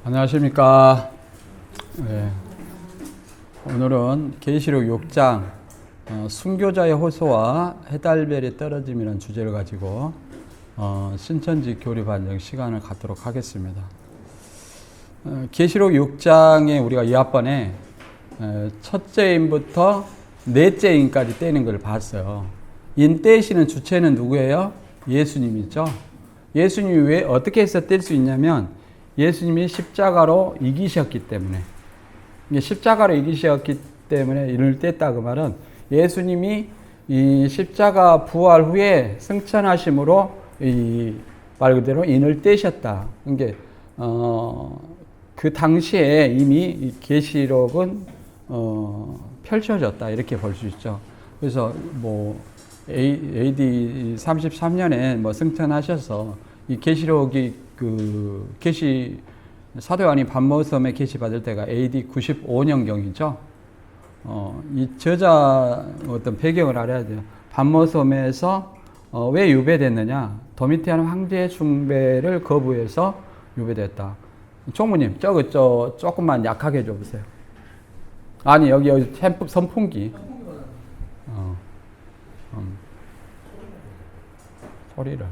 안녕하십니까. 네, 오늘은 계시록 6장 순교자의 호소와 해달별이 떨어짐이라는 주제를 가지고 신천지 교리반영 시간을 갖도록 하겠습니다. 계시록 6장에 우리가 이 앞번에 첫째 인부터 넷째 인까지 떼는 걸 봤어요. 인 떼시는 주체는 누구예요? 예수님이죠. 예수님이 왜 어떻게 해서 뗄 수 있냐면 예수님이 십자가로 이기셨기 때문에, 십자가로 이기셨기 때문에 인을 뗐다 그 말은 예수님이 이 십자가 부활 후에 승천하심으로 말 그대로 인을 떼셨다. 그러니까 그 당시에 이미 이 계시록은 펼쳐졌다 이렇게 볼 수 있죠. 그래서 뭐 AD 33년에 뭐 승천하셔서 이 계시록이 그 계시 사도 요한이 patmos섬에 계시 받을 때가 AD 95년경이죠. 이 저자 어떤 배경을 알아야 돼요. patmos섬에서 왜 유배됐느냐? 도미티안 황제 숭배를 거부해서 유배됐다. 총무님, 저거 조금만 약하게 해줘보세요. 아니 여기 선풍기. 소리를.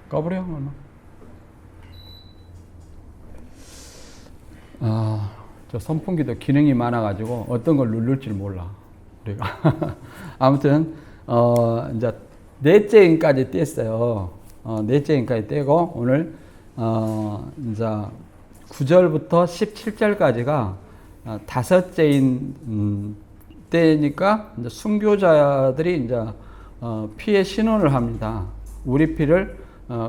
꺼버려 얼마. 저 선풍기도 기능이 많아가지고 어떤 걸 누를지 몰라 우리가. 아무튼 이제 넷째 인까지 뗐어요. 넷째 인까지 떼고 오늘 이제 9절부터 17절까지가 다섯째 인 때니까 이제 순교자들이 이제 피의 신원을 합니다. 우리 피를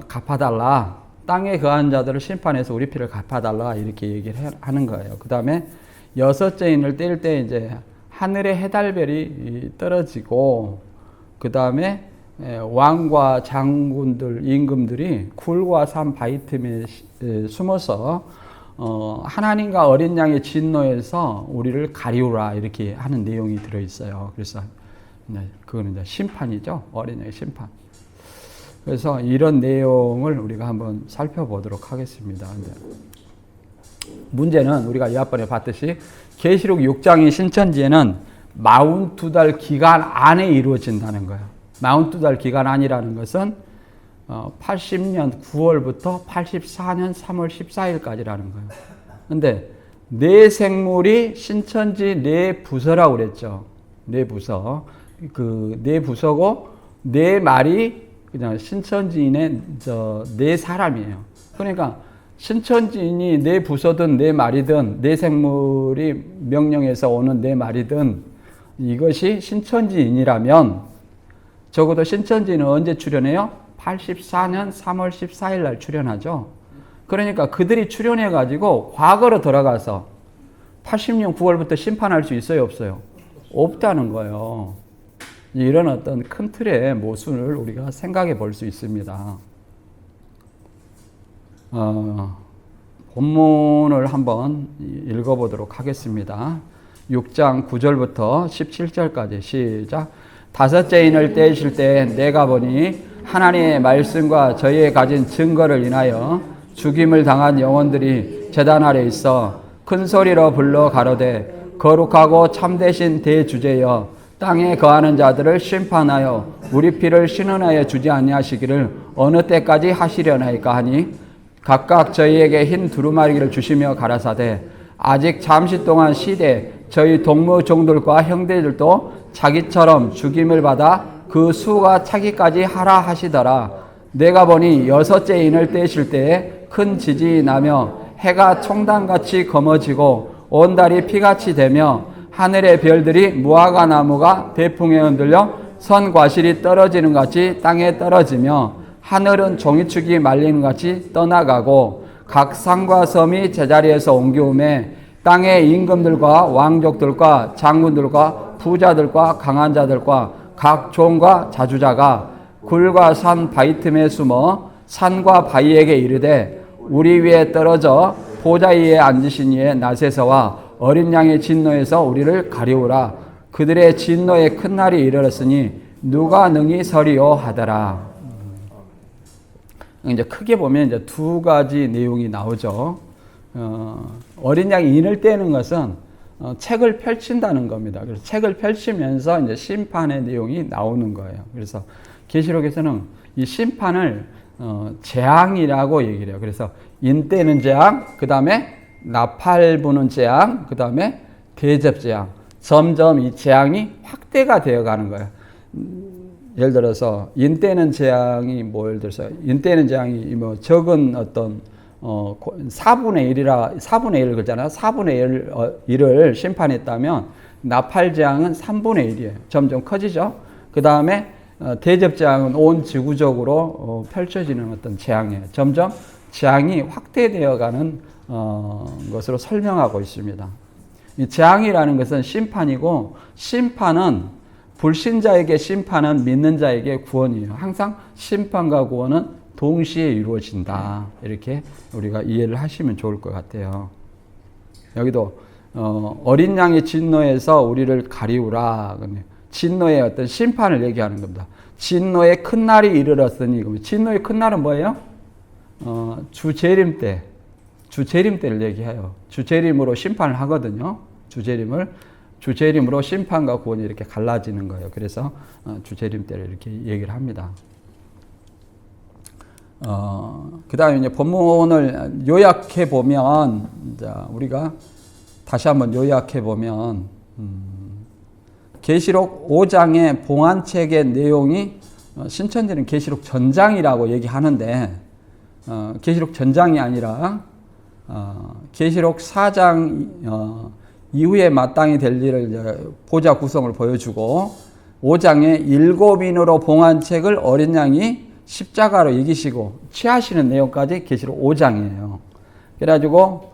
갚아달라. 땅에 거한 자들을 심판해서 우리 피를 갚아달라. 이렇게 얘기를 하는 거예요. 그 다음에 여섯째 인을 뗄 때 이제 하늘의 해달별이 떨어지고, 그 다음에 왕과 장군들, 임금들이 굴과 산 바위 틈에 숨어서 하나님과 어린 양의 진노에서 우리를 가리우라. 이렇게 하는 내용이 들어있어요. 그래서 그거는 이제 심판이죠. 어린 양의 심판. 그래서 이런 내용을 우리가 한번 살펴보도록 하겠습니다. 문제는 우리가 이 앞번에 봤듯이 계시록 6장의 신천지에는 42달 기간 안에 이루어진다는 거예요. 42달 기간 안이라는 것은 80년 9월부터 84년 3월 14일까지라는 거예요. 근데 네 생물이 신천지 네 부서라고 그랬죠. 네 부서. 그 네 부서고 네 말이 그냥 신천지인의 네 사람이에요. 그러니까 신천지인이 네 부서든 네 말이든 네 생물이 명령해서 오는 네 말이든 이것이 신천지인이라면 적어도 신천지인은 언제 출현해요? 84년 3월 14일 날 출현하죠. 그러니까 그들이 출현해가지고 과거로 돌아가서 80년 9월부터 심판할 수 있어요? 없어요? 없다는 거예요. 이런 어떤 큰 틀의 모순을 우리가 생각해 볼 수 있습니다. 본문을 한번 읽어보도록 하겠습니다. 6장 9절부터 17절까지 시작. 다섯째 인을 떼실 때 내가 보니 하나님의 말씀과 저희의 가진 증거를 인하여 죽임을 당한 영혼들이 제단 아래 있어 큰 소리로 불러 가로되 거룩하고 참되신 대주제여 땅에 거하는 자들을 심판하여 우리 피를 신원하여 주지 아니하시기를 어느 때까지 하시려나이까 하니 각각 저희에게 흰 두루마리를 주시며 가라사대 아직 잠시 동안 시대 저희 동무종들과 형제들도 자기처럼 죽임을 받아 그 수가 차기까지 하라 하시더라. 내가 보니 여섯째 인을 떼실 때에 큰 지진이 나며 해가 총단같이 검어지고 온 달이 피같이 되며 하늘의 별들이 무화과 나무가 대풍에 흔들려 선 과실이 떨어지는 같이 땅에 떨어지며 하늘은 종이축이 말리는 같이 떠나가고 각 산과 섬이 제자리에서 옮겨오매 땅의 임금들과 왕족들과 장군들과 부자들과 강한 자들과 각 종과 자주자가 굴과 산 바위 틈에 숨어 산과 바위에게 이르되 우리 위에 떨어져 보좌 위에 앉으신 이의 낫에서와 어린 양의 진노에서 우리를 가리우라. 그들의 진노의 큰 날이 이르렀으니 누가 능히 서리요 하더라. 이제 크게 보면 이제 두 가지 내용이 나오죠. 어린 양이 인을 떼는 것은 책을 펼친다는 겁니다. 그래서 책을 펼치면서 이제 심판의 내용이 나오는 거예요. 그래서 계시록에서는 이 심판을 재앙이라고 얘기를 해요. 그래서 인 떼는 재앙, 그 다음에 나팔 부는 재앙, 그 다음에 대접 재앙. 점점 이 재앙이 확대가 되어 가는 거예요. 예를 들어서 인 떼는 재앙이 예를 들어서 인 떼는 재앙이 뭐 적은 어떤 4분의 1 그러잖아요. 4분의 1을 심판했다면 나팔 재앙은 3분의 1이에요. 점점 커지죠. 그 다음에 대접 재앙은 온 지구적으로 펼쳐지는 어떤 재앙이에요. 점점 재앙이 확대되어 가는 것으로 설명하고 있습니다. 이 재앙이라는 것은 심판이고, 심판은 불신자에게 심판은 믿는 자에게 구원이에요. 항상 심판과 구원은 동시에 이루어진다. 이렇게 우리가 이해를 하시면 좋을 것 같아요. 여기도 어린 양의 진노에서 우리를 가리우라. 진노의 어떤 심판을 얘기하는 겁니다. 진노의 큰 날이 이르렀으니, 진노의 큰 날은 뭐예요? 주재림 때를 얘기해요. 주재림으로 심판을 하거든요. 주재림으로 심판과 구원이 이렇게 갈라지는 거예요. 그래서 주재림 때를 이렇게 얘기를 합니다. 그 다음에 이제 본문을 요약해 보면, 우리가 다시 한번 요약해 보면, 계시록 5장의 봉안책의 내용이 신천지는 계시록 전장이라고 얘기하는데, 계시록 전장이 아니라 계시록 4장 이후에 마땅히 될 일을 이제 보좌 구성을 보여주고, 5장에 7인으로 봉안책을 어린 양이 십자가로 이기시고 취하시는 내용까지 계시록 5장이에요. 그래가지고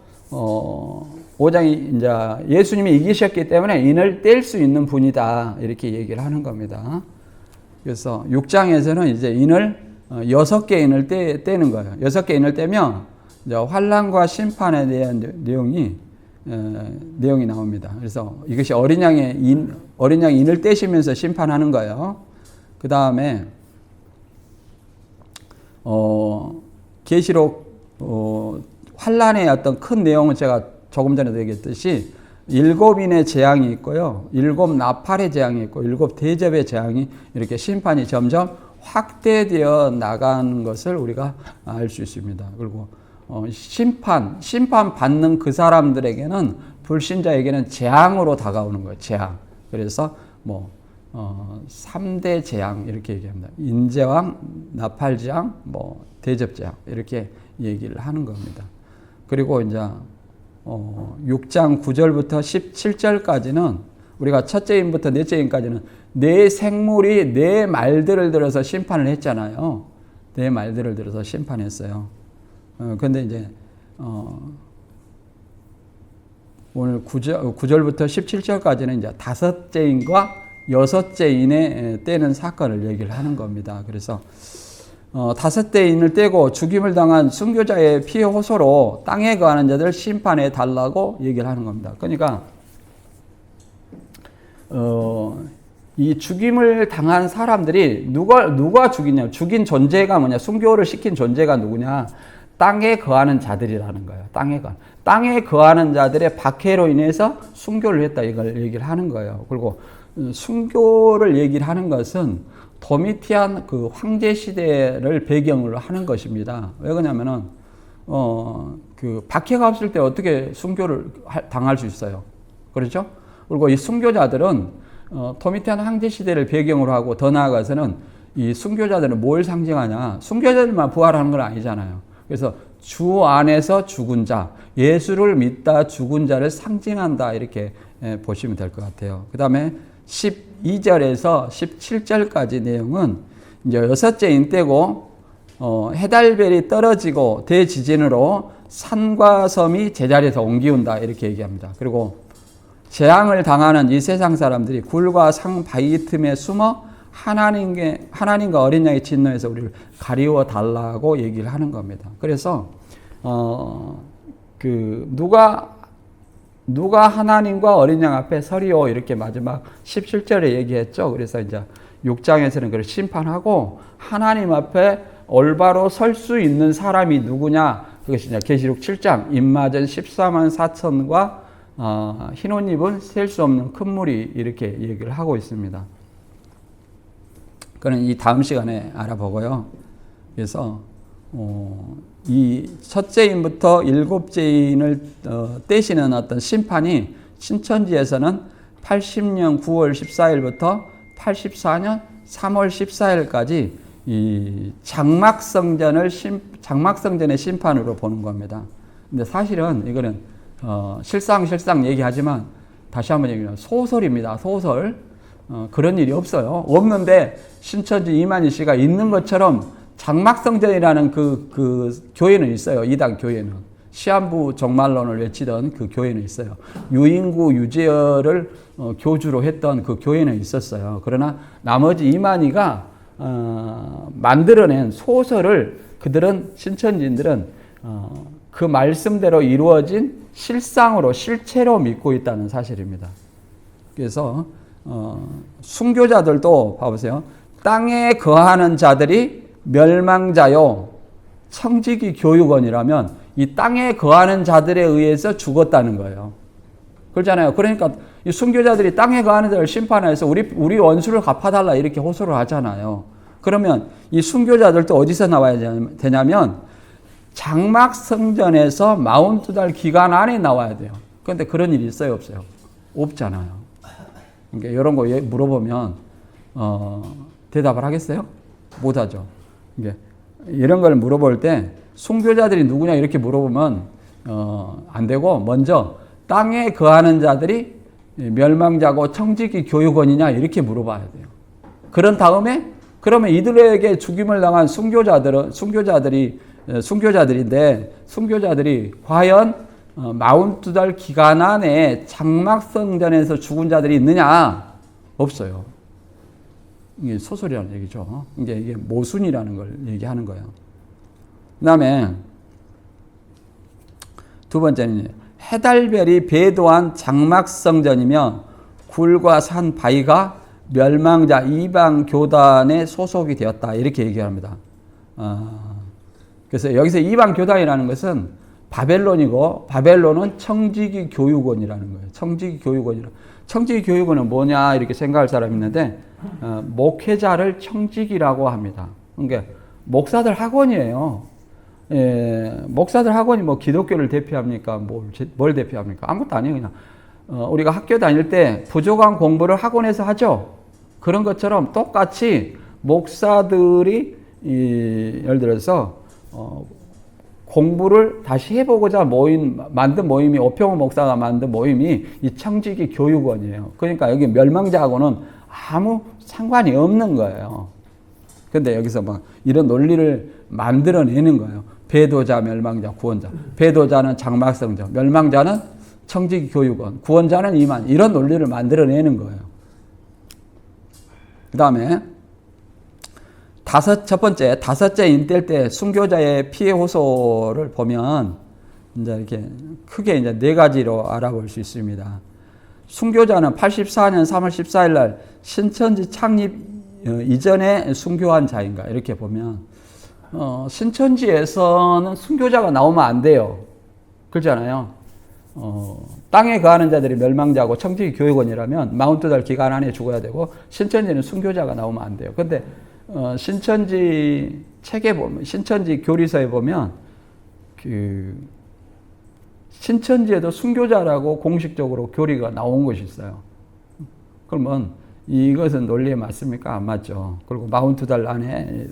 5장이 이제 예수님이 이기셨기 때문에 인을 뗄 수 있는 분이다, 이렇게 얘기를 하는 겁니다. 그래서 6장에서는 이제 인을 6개 인을 떼는 거예요. 6개 인을 떼면 이제 환난과 심판에 대한 내용이 나옵니다. 그래서 이것이 어린 양의 인을 떼시면서 심판하는 거예요. 그 다음에 계시록 환난의 어떤 큰 내용은 제가 조금 전에도 얘기했듯이 7인의 재앙이 있고요, 7 나팔의 재앙이 있고 7 대접의 재앙이, 이렇게 심판이 점점 확대되어 나가는 것을 우리가 알 수 있습니다. 그리고 심판 받는 그 사람들에게는, 불신자에게는 재앙으로 다가오는 거예요. 재앙. 그래서 3대 재앙 이렇게 얘기합니다. 인재왕, 나팔재앙, 대접재앙, 이렇게 얘기를 하는 겁니다. 그리고 이제 6장 9절부터 17절까지는 우리가 첫째 인부터 넷째 인까지는 네 생물이 네 말들을 들어서 심판을 했잖아요. 네 말들을 들어서 심판했어요. 그런데 이제 오늘 9절부터 17절까지는 이제 다섯째 인과 여섯째 인의 떼는 사건을 얘기를 하는 겁니다. 그래서 다섯째 인을 떼고 죽임을 당한 순교자의 피해 호소로 땅에 거하는 자들 심판해 달라고 얘기를 하는 겁니다. 그러니까 이 죽임을 당한 사람들이 누가 죽이냐? 죽인 존재가 뭐냐? 순교를 시킨 존재가 누구냐? 땅에 거하는 자들이라는 거예요. 땅에 거하는 자들의 박해로 인해서 순교를 했다, 이걸 얘기를 하는 거예요. 그리고 순교를 얘기를 하는 것은 도미티안 그 황제 시대를 배경으로 하는 것입니다. 왜 그러냐면은 그 박해가 없을 때 어떻게 순교를 당할 수 있어요? 그렇죠? 그리고 이 순교자들은 도미티안 황제 시대를 배경으로 하고, 더 나아가서는 이 순교자들은 뭘 상징하냐? 순교자들만 부활하는 건 아니잖아요. 그래서 주 안에서 죽은 자, 예수를 믿다 죽은 자를 상징한다, 이렇게 보시면 될 것 같아요. 그 다음에 12절에서 17절까지 내용은 이제 여섯째 인 때고, 해달별이 떨어지고 대지진으로 산과 섬이 제자리에서 옮기운다, 이렇게 얘기합니다. 그리고 재앙을 당하는 이 세상 사람들이 굴과 상 바위 틈에 숨어 하나님과 어린 양의 진노에서 우리를 가리워 달라고 얘기를 하는 겁니다. 그래서 누가 하나님과 어린 양 앞에 서리오 이렇게 마지막 17절에 얘기했죠. 그래서 이제 6장에서는 그걸 심판하고 하나님 앞에 올바로 설 수 있는 사람이 누구냐? 그것이 이제 계시록 7장 인마전 14만 4천과 흰 옷 입은 셀 수 없는 큰 물이 이렇게 얘기를 하고 있습니다. 그는 이 다음 시간에 알아보고요. 그래서 이 첫째인부터 일곱째인을 떼시는 어떤 심판이 신천지에서는 80년 9월 14일부터 84년 3월 14일까지 이 장막성전의 심판으로 보는 겁니다. 근데 사실은 이거는 실상 얘기하지만 다시 한번 얘기하면 소설입니다. 소설. 그런 일이 없어요. 없는데 신천지 이만희 씨가 있는 것처럼 장막성전이라는 그 교회는 있어요. 이단 교회는. 시한부 종말론을 외치던 그 교회는 있어요. 유인구, 유재열을 교주로 했던 그 교회는 있었어요. 그러나 나머지 이만희가 만들어낸 소설을 그들은 신천지인들은 그 말씀대로 이루어진 실체로 믿고 있다는 사실입니다. 그래서 순교자들도 봐보세요. 땅에 거하는 자들이 멸망자요 청지기 교육원이라면 이 땅에 거하는 자들에 의해서 죽었다는 거예요. 그렇잖아요. 그러니까 이 순교자들이 땅에 거하는 자를 심판해서 우리 원수를 갚아달라 이렇게 호소를 하잖아요. 그러면 이 순교자들도 어디서 나와야 되냐면 장막성전에서 42달 기간 안에 나와야 돼요. 그런데 그런 일이 있어요, 없어요? 없잖아요. 그러니까 이런 거 물어보면 대답을 하겠어요? 못하죠. 이런 걸 물어볼 때 순교자들이 누구냐 이렇게 물어보면 안 되고 먼저 땅에 거하는 자들이 멸망자고 청지기 교육원이냐 이렇게 물어봐야 돼요. 그런 다음에 그러면 이들에게 죽임을 당한 순교자들인데 순교자들이 과연 42달 기간 안에 장막성전에서 죽은 자들이 있느냐? 없어요. 이게 소설이라는 얘기죠. 이게 모순이라는 걸 얘기하는 거예요. 그 다음에 두 번째는 해달별이 배도한 장막성전이며 굴과 산 바위가 멸망자 이방 교단의 소속이 되었다. 이렇게 얘기합니다. 그래서 여기서 이방 교단이라는 것은 바벨론이고 바벨론은 청지기 교육원이라는 거예요. 청지기 교육원은 뭐냐 이렇게 생각할 사람이 있는데 목회자를 청지기라고 합니다. 그러니까 목사들 학원이에요. 목사들 학원이 뭐 기독교를 대표합니까? 뭘 대표합니까? 아무것도 아니에요. 그냥 우리가 학교 다닐 때 부족한 공부를 학원에서 하죠. 그런 것처럼 똑같이 목사들이 예를 들어서 공부를 다시 해보고자 만든 모임이 오평호 목사가 만든 모임이 이 청지기 교육원이에요. 그러니까 여기 멸망자하고는 아무 상관이 없는 거예요. 근데 여기서 막 이런 논리를 만들어내는 거예요. 배도자, 멸망자, 구원자. 배도자는 장막성전, 멸망자는 청지기 교육원, 구원자는 이만. 이런 논리를 만들어내는 거예요. 그 다음에 다섯째 인뗄 때 순교자의 피해 호소를 보면 이제 이렇게 크게 이제 네 가지로 알아볼 수 있습니다. 순교자는 84년 3월 14일 날 신천지 창립 이전에 순교한 자인가 이렇게 보면 신천지에서는 순교자가 나오면 안 돼요. 그렇잖아요. 땅에 거하는 자들이 멸망자고 청지기 교육원이라면 42달 기간 안에 죽어야 되고 신천지는 순교자가 나오면 안 돼요. 근데 신천지 책에 보면 신천지 교리서에 보면 신천지에도 순교자라고 공식적으로 교리가 나온 것이 있어요. 그러면 이것은 논리에 맞습니까? 안 맞죠. 그리고 42달 안에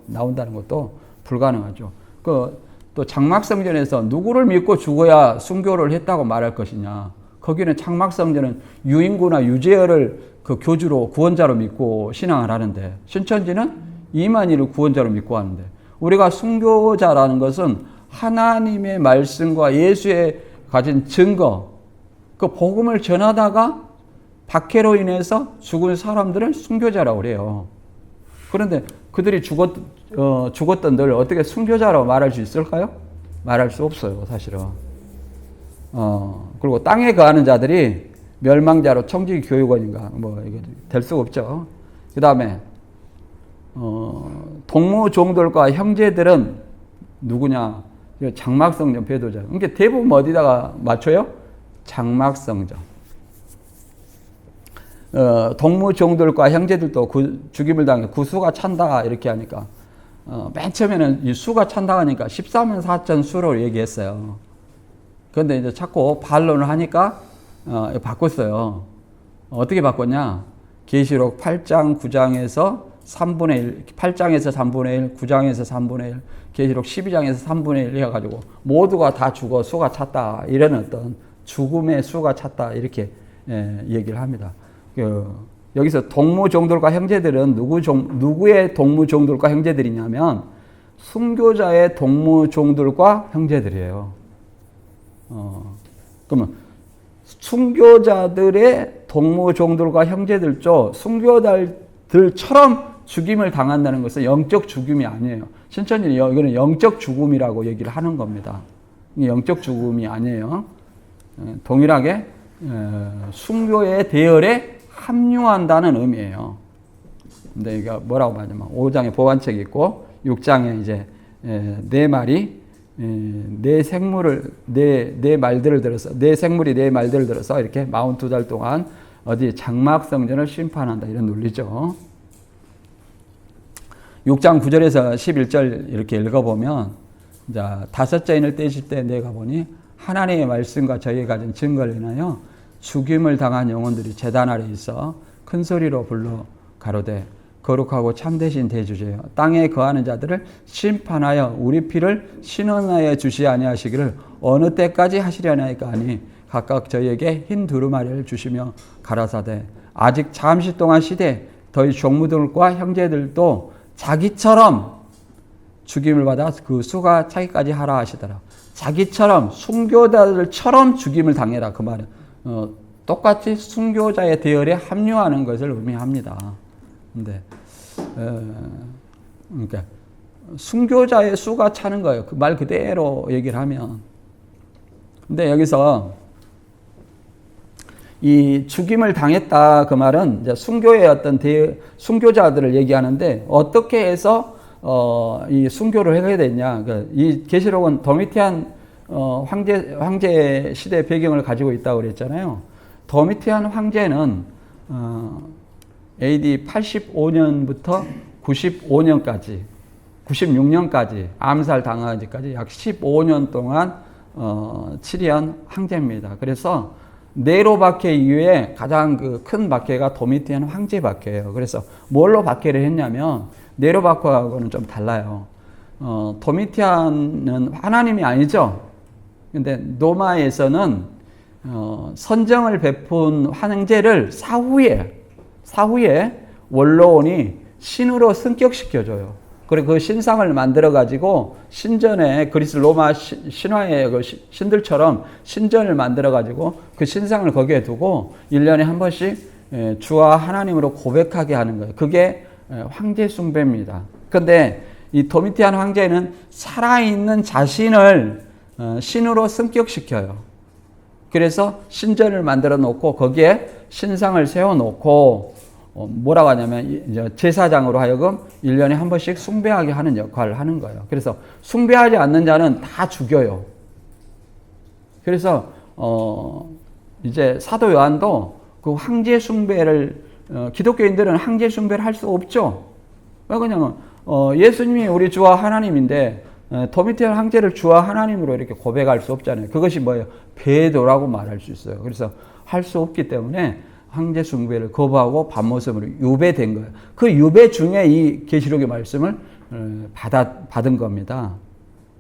나온다는 것도 불가능하죠. 또 장막성전에서 누구를 믿고 죽어야 순교를 했다고 말할 것이냐. 거기는 장막성전은 유인구나 유재열을 그 교주로 구원자로 믿고 신앙을 하는데 신천지는 이만희를 구원자로 믿고 하는데 우리가 순교자라는 것은 하나님의 말씀과 예수의 가진 증거 그 복음을 전하다가 박해로 인해서 죽은 사람들을 순교자라고 그래요. 그런데 그들이 죽었던 늘 어떻게 순교자라고 말할 수 있을까요? 말할 수 없어요, 사실은. 그리고 땅에 거하는 자들이 멸망자로 청지교육원인가 뭐 이게 될 수가 없죠. 그 다음에 동무종들과 형제들은 누구냐? 장막성전 배도자. 그러니까 대부분 어디다가 맞춰요? 장막성전. 동무종들과 형제들도 죽임을 당해 구수가 찬다 이렇게 하니까 맨 처음에는 이 수가 찬다 하니까 14만 4천 수로 얘기했어요. 그런데 이제 자꾸 반론을 하니까 바꿨어요. 어떻게 바꿨냐? 계시록 8장 9장에서 3분의 1, 8장에서 3분의 1, 9장에서 3분의 1, 계시록 12장에서 3분의 1 해가지고 모두가 다 죽어 수가 찼다. 이런 어떤 죽음의 수가 찼다. 이렇게 얘기를 합니다. 여기서 동무종들과 형제들은 누구의 동무종들과 형제들이냐면 순교자의 동무종들과 형제들이에요. 그러면 순교자들의 동무종들과 형제들도 순교자들처럼 죽임을 당한다는 것은 영적 죽음이 아니에요. 신천지는 이거는 영적 죽음이라고 얘기를 하는 겁니다. 영적 죽음이 아니에요. 동일하게 순교의 대열에 합류한다는 의미예요. 근데 이게 뭐라고 말하냐면 5장에 보관책이 있고 6장에 이제 네 말이 내 생물을 내 말들을 들어서 내 생물이 내 말들을 들어서 이렇게 42달 동안 어디 장막성전을 심판한다 이런 논리죠. 6장 9절에서 11절 이렇게 읽어보면 자, 다섯째 인을 떼실 때 내가 보니 하나님의 말씀과 저희가 가진 증거를 인하여 죽임을 당한 영혼들이 제단 아래 있어 큰 소리로 불러 가로되 거룩하고 참되신 대주제여 땅에 거하는 자들을 심판하여 우리 피를 신원하여 주시 아니하시기를 어느 때까지 하시려나이까 하니 각각 저희에게 흰 두루마리를 주시며 가라사대 아직 잠시 동안 시대 너희 종무들과 형제들도 자기처럼 죽임을 받아 그 수가 차기까지 하라 하시더라. 자기처럼 순교자들처럼 죽임을 당해라 그 말은 똑같이 순교자의 대열에 합류하는 것을 의미합니다. 근데 그러니까 순교자의 수가 차는 거예요. 그 말 그대로 얘기를 하면. 근데 여기서 이 죽임을 당했다 그 말은 이제 순교의 어떤 순교자들을 얘기하는데 어떻게 해서 이 순교를 하게 됐냐? 그러니까 이 계시록은 도미티안 황제 시대 배경을 가지고 있다고 그랬잖아요. 도미티안 황제는 AD 85년부터 95년까지, 96년까지 암살 당하기까지 약 15년 동안 치리한 황제입니다. 그래서 네로 박해 이후에 가장 그 큰 박해가 도미티안 황제 박해예요. 그래서 뭘로 박해를 했냐면 네로 박해하고는 좀 달라요. 도미티안은 하나님이 아니죠. 근데 로마에서는 선정을 베푼 황제를 사후에 원로원이 신으로 승격시켜줘요. 그리고 그 신상을 만들어가지고 신전에 그리스 로마 신화의 그 신들처럼 신전을 만들어가지고 그 신상을 거기에 두고 1년에 한 번씩 주와 하나님으로 고백하게 하는 거예요. 그게 황제 숭배입니다. 그런데 이 도미티안 황제는 살아있는 자신을 신으로 승격시켜요. 그래서 신전을 만들어 놓고 거기에 신상을 세워 놓고 뭐라고 하냐면 이제 제사장으로 하여금 1년에 한 번씩 숭배하게 하는 역할을 하는 거예요. 그래서 숭배하지 않는 자는 다 죽여요. 그래서 이제 사도 요한도 그 황제 숭배를 기독교인들은 황제 숭배를 할 수 없죠. 왜 그러냐면 예수님이 우리 주와 하나님인데 도미티안 황제를 주와 하나님으로 이렇게 고백할 수 없잖아요. 그것이 뭐예요? 배도라고 말할 수 있어요. 그래서 할 수 없기 때문에 황제 숭배를 거부하고 반모섬으로 유배된 거예요. 그 유배 중에 이 계시록의 말씀을 받은 겁니다.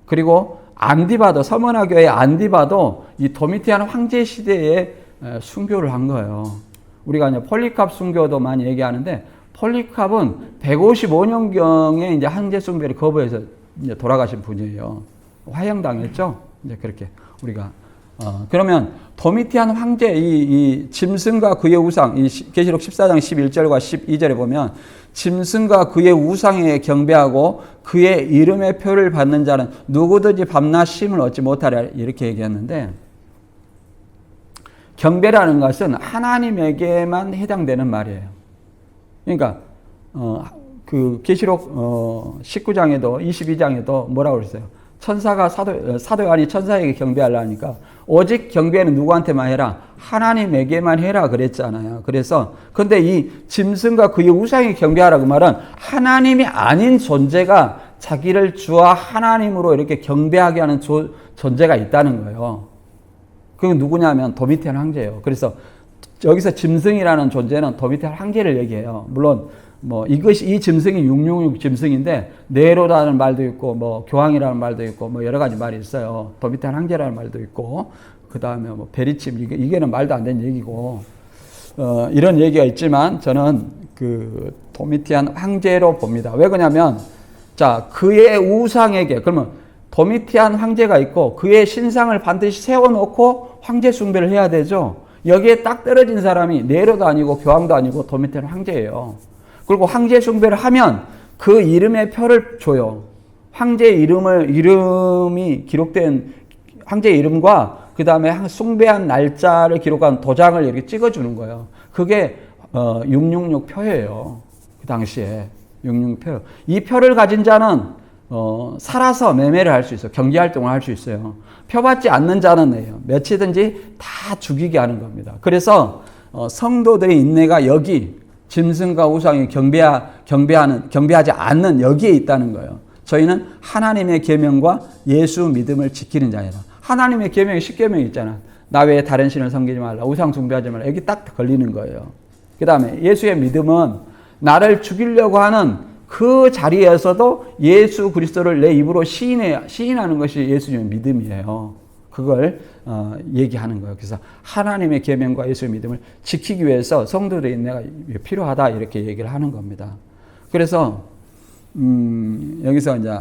그리고 안디바도 서머나 교회 안디바도 이 도미티안 황제 시대에 순교를 한 거예요. 우리가 이제 폴리캅 순교도 많이 얘기하는데 폴리캅은 155년경에 이제 황제 숭배를 거부해서 이제 돌아가신 분이에요. 화형당했죠. 이제 그렇게 우리가 그러면 도미티안 황제 이 짐승과 그의 우상 이 계시록 14장 11절과 12절에 보면 짐승과 그의 우상에 경배하고 그의 이름의 표를 받는 자는 누구든지 밤낮 쉼을 얻지 못하리라 이렇게 얘기했는데 경배라는 것은 하나님에게만 해당되는 말이에요. 그러니까 그 계시록 19장에도 22장에도 뭐라고 그랬어요? 천사가 사도 요한이 천사에게 경배하려니까 오직 경배는 누구한테만 해라? 하나님에게만 해라 그랬잖아요. 그래서 근데 이 짐승과 그의 우상에 경배하라 그 말은 하나님이 아닌 존재가 자기를 주와 하나님으로 이렇게 경배하게 하는 존재가 있다는 거예요. 그게 누구냐면 도미티안 황제예요. 그래서 여기서 짐승이라는 존재는 도미티안 황제를 얘기해요. 물론 뭐 이 짐승이 666 짐승인데 네로라는 말도 있고 뭐 교황이라는 말도 있고 뭐 여러 가지 말이 있어요. 도미티안 황제라는 말도 있고 그 다음에 뭐 베리침 이게는 말도 안 되는 얘기고 이런 얘기가 있지만 저는 그 도미티안 황제로 봅니다. 왜 그러냐면 자 그의 우상에게 그러면 도미티안 황제가 있고 그의 신상을 반드시 세워놓고 황제 숭배를 해야 되죠. 여기에 딱 떨어진 사람이 네로도 아니고 교황도 아니고 도미티안 황제예요. 그리고 황제 숭배를 하면 그 이름의 표를 줘요. 황제 이름이 기록된 황제 이름과 그 다음에 숭배한 날짜를 기록한 도장을 이렇게 찍어주는 거예요. 그게 666 표예요. 그 당시에 666 표. 이 표를 가진 자는 살아서 매매를 할 수 있어요. 경제활동을 할 수 있어요. 표 받지 않는 자는 며칠든지 다 죽이게 하는 겁니다. 그래서 성도들의 인내가 여기 짐승과 우상이 경배하지 않는 여기에 있다는 거예요. 저희는 하나님의 계명과 예수 믿음을 지키는 자이다. 하나님의 계명이 10계명이 있잖아. 나 외에 다른 신을 섬기지 말라. 우상 숭배하지 말라. 여기 딱 걸리는 거예요. 그 다음에 예수의 믿음은 나를 죽이려고 하는 그 자리에서도 예수 그리스도를 내 입으로 시인하는 것이 예수님의 믿음이에요. 그걸 얘기하는 거예요. 그래서 하나님의 계명과 예수의 믿음을 지키기 위해서 성도들의 인내가 필요하다 이렇게 얘기를 하는 겁니다. 그래서 여기서 이제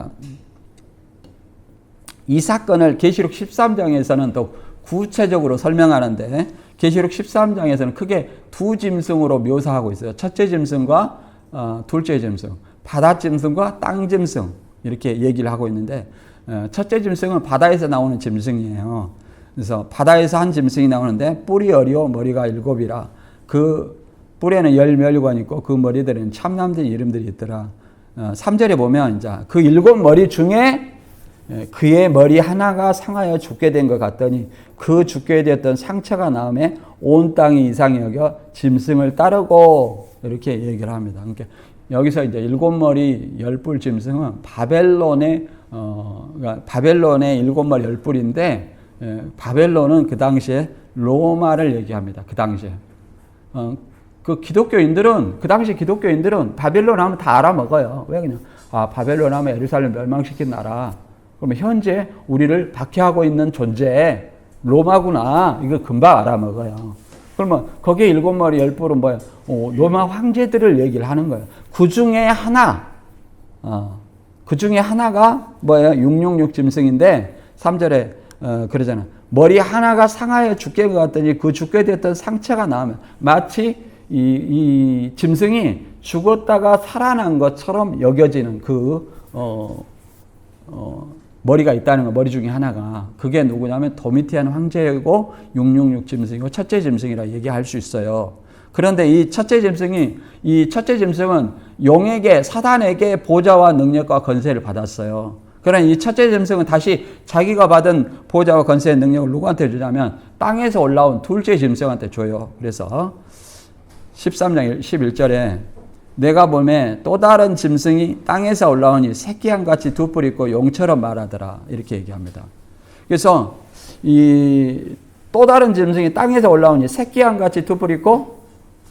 이 사건을 계시록 13장에서는 또 구체적으로 설명하는데 계시록 13장에서는 크게 두 짐승으로 묘사하고 있어요. 첫째 짐승과 둘째 짐승, 바다 짐승과 땅 짐승 이렇게 얘기를 하고 있는데 첫째 짐승은 바다에서 나오는 짐승이에요. 그래서 바다에서 한 짐승이 나오는데 뿔이 어리고 머리가 7이라 그 뿔에는 10멸관이 있고 그 머리들은 참남된 이름들이 있더라. 3절에 보면 이제 그 7머리 중에 그의 머리 하나가 상하여 죽게 된 것 같더니 그 죽게 되었던 상처가 나음에 온 땅이 이상히 여겨 짐승을 따르고 이렇게 얘기를 합니다. 그러니까 여기서 이제 7머리 10뿔 짐승은 바벨론의 7머리 10뿔인데 바벨론은 그 당시에 로마를 얘기합니다. 그 당시에 그 당시 기독교인들은 바벨론 하면 다 알아먹어요. 왜 그냥 바벨론 하면 예루살렘 멸망시킨 나라. 그러면 현재 우리를 박해하고 있는 존재 로마구나. 이거 금방 알아먹어요. 그러면 거기에 7머리 10뿔은 뭐예요? 로마 황제들을 얘기를 하는 거예요. 그 중에 하나가 뭐예요? 666 짐승인데 3절에 그러잖아요. 머리 하나가 상하여 죽게 같더니 그 죽게 됐던 상처가 나오면 마치 이 짐승이 죽었다가 살아난 것처럼 여겨지는 머리가 있다는 거, 머리 중에 하나가. 그게 누구냐면 도미티안 황제이고 666 짐승이고 첫째 짐승이라 얘기할 수 있어요. 그런데 이 첫째 짐승은 용에게, 사단에게 보좌와 능력과 권세를 받았어요. 그러나 이 첫째 짐승은 다시 자기가 받은 보좌와 권세의 능력을 누구한테 주냐면 땅에서 올라온 둘째 짐승한테 줘요. 그래서 13장 11절에 내가 보매 또 다른 짐승이 땅에서 올라오니 새끼양같이 두 뿔 있고 용처럼 말하더라. 이렇게 얘기합니다. 그래서 이 또 다른 짐승이 땅에서 올라오니 새끼양같이 두 뿔 있고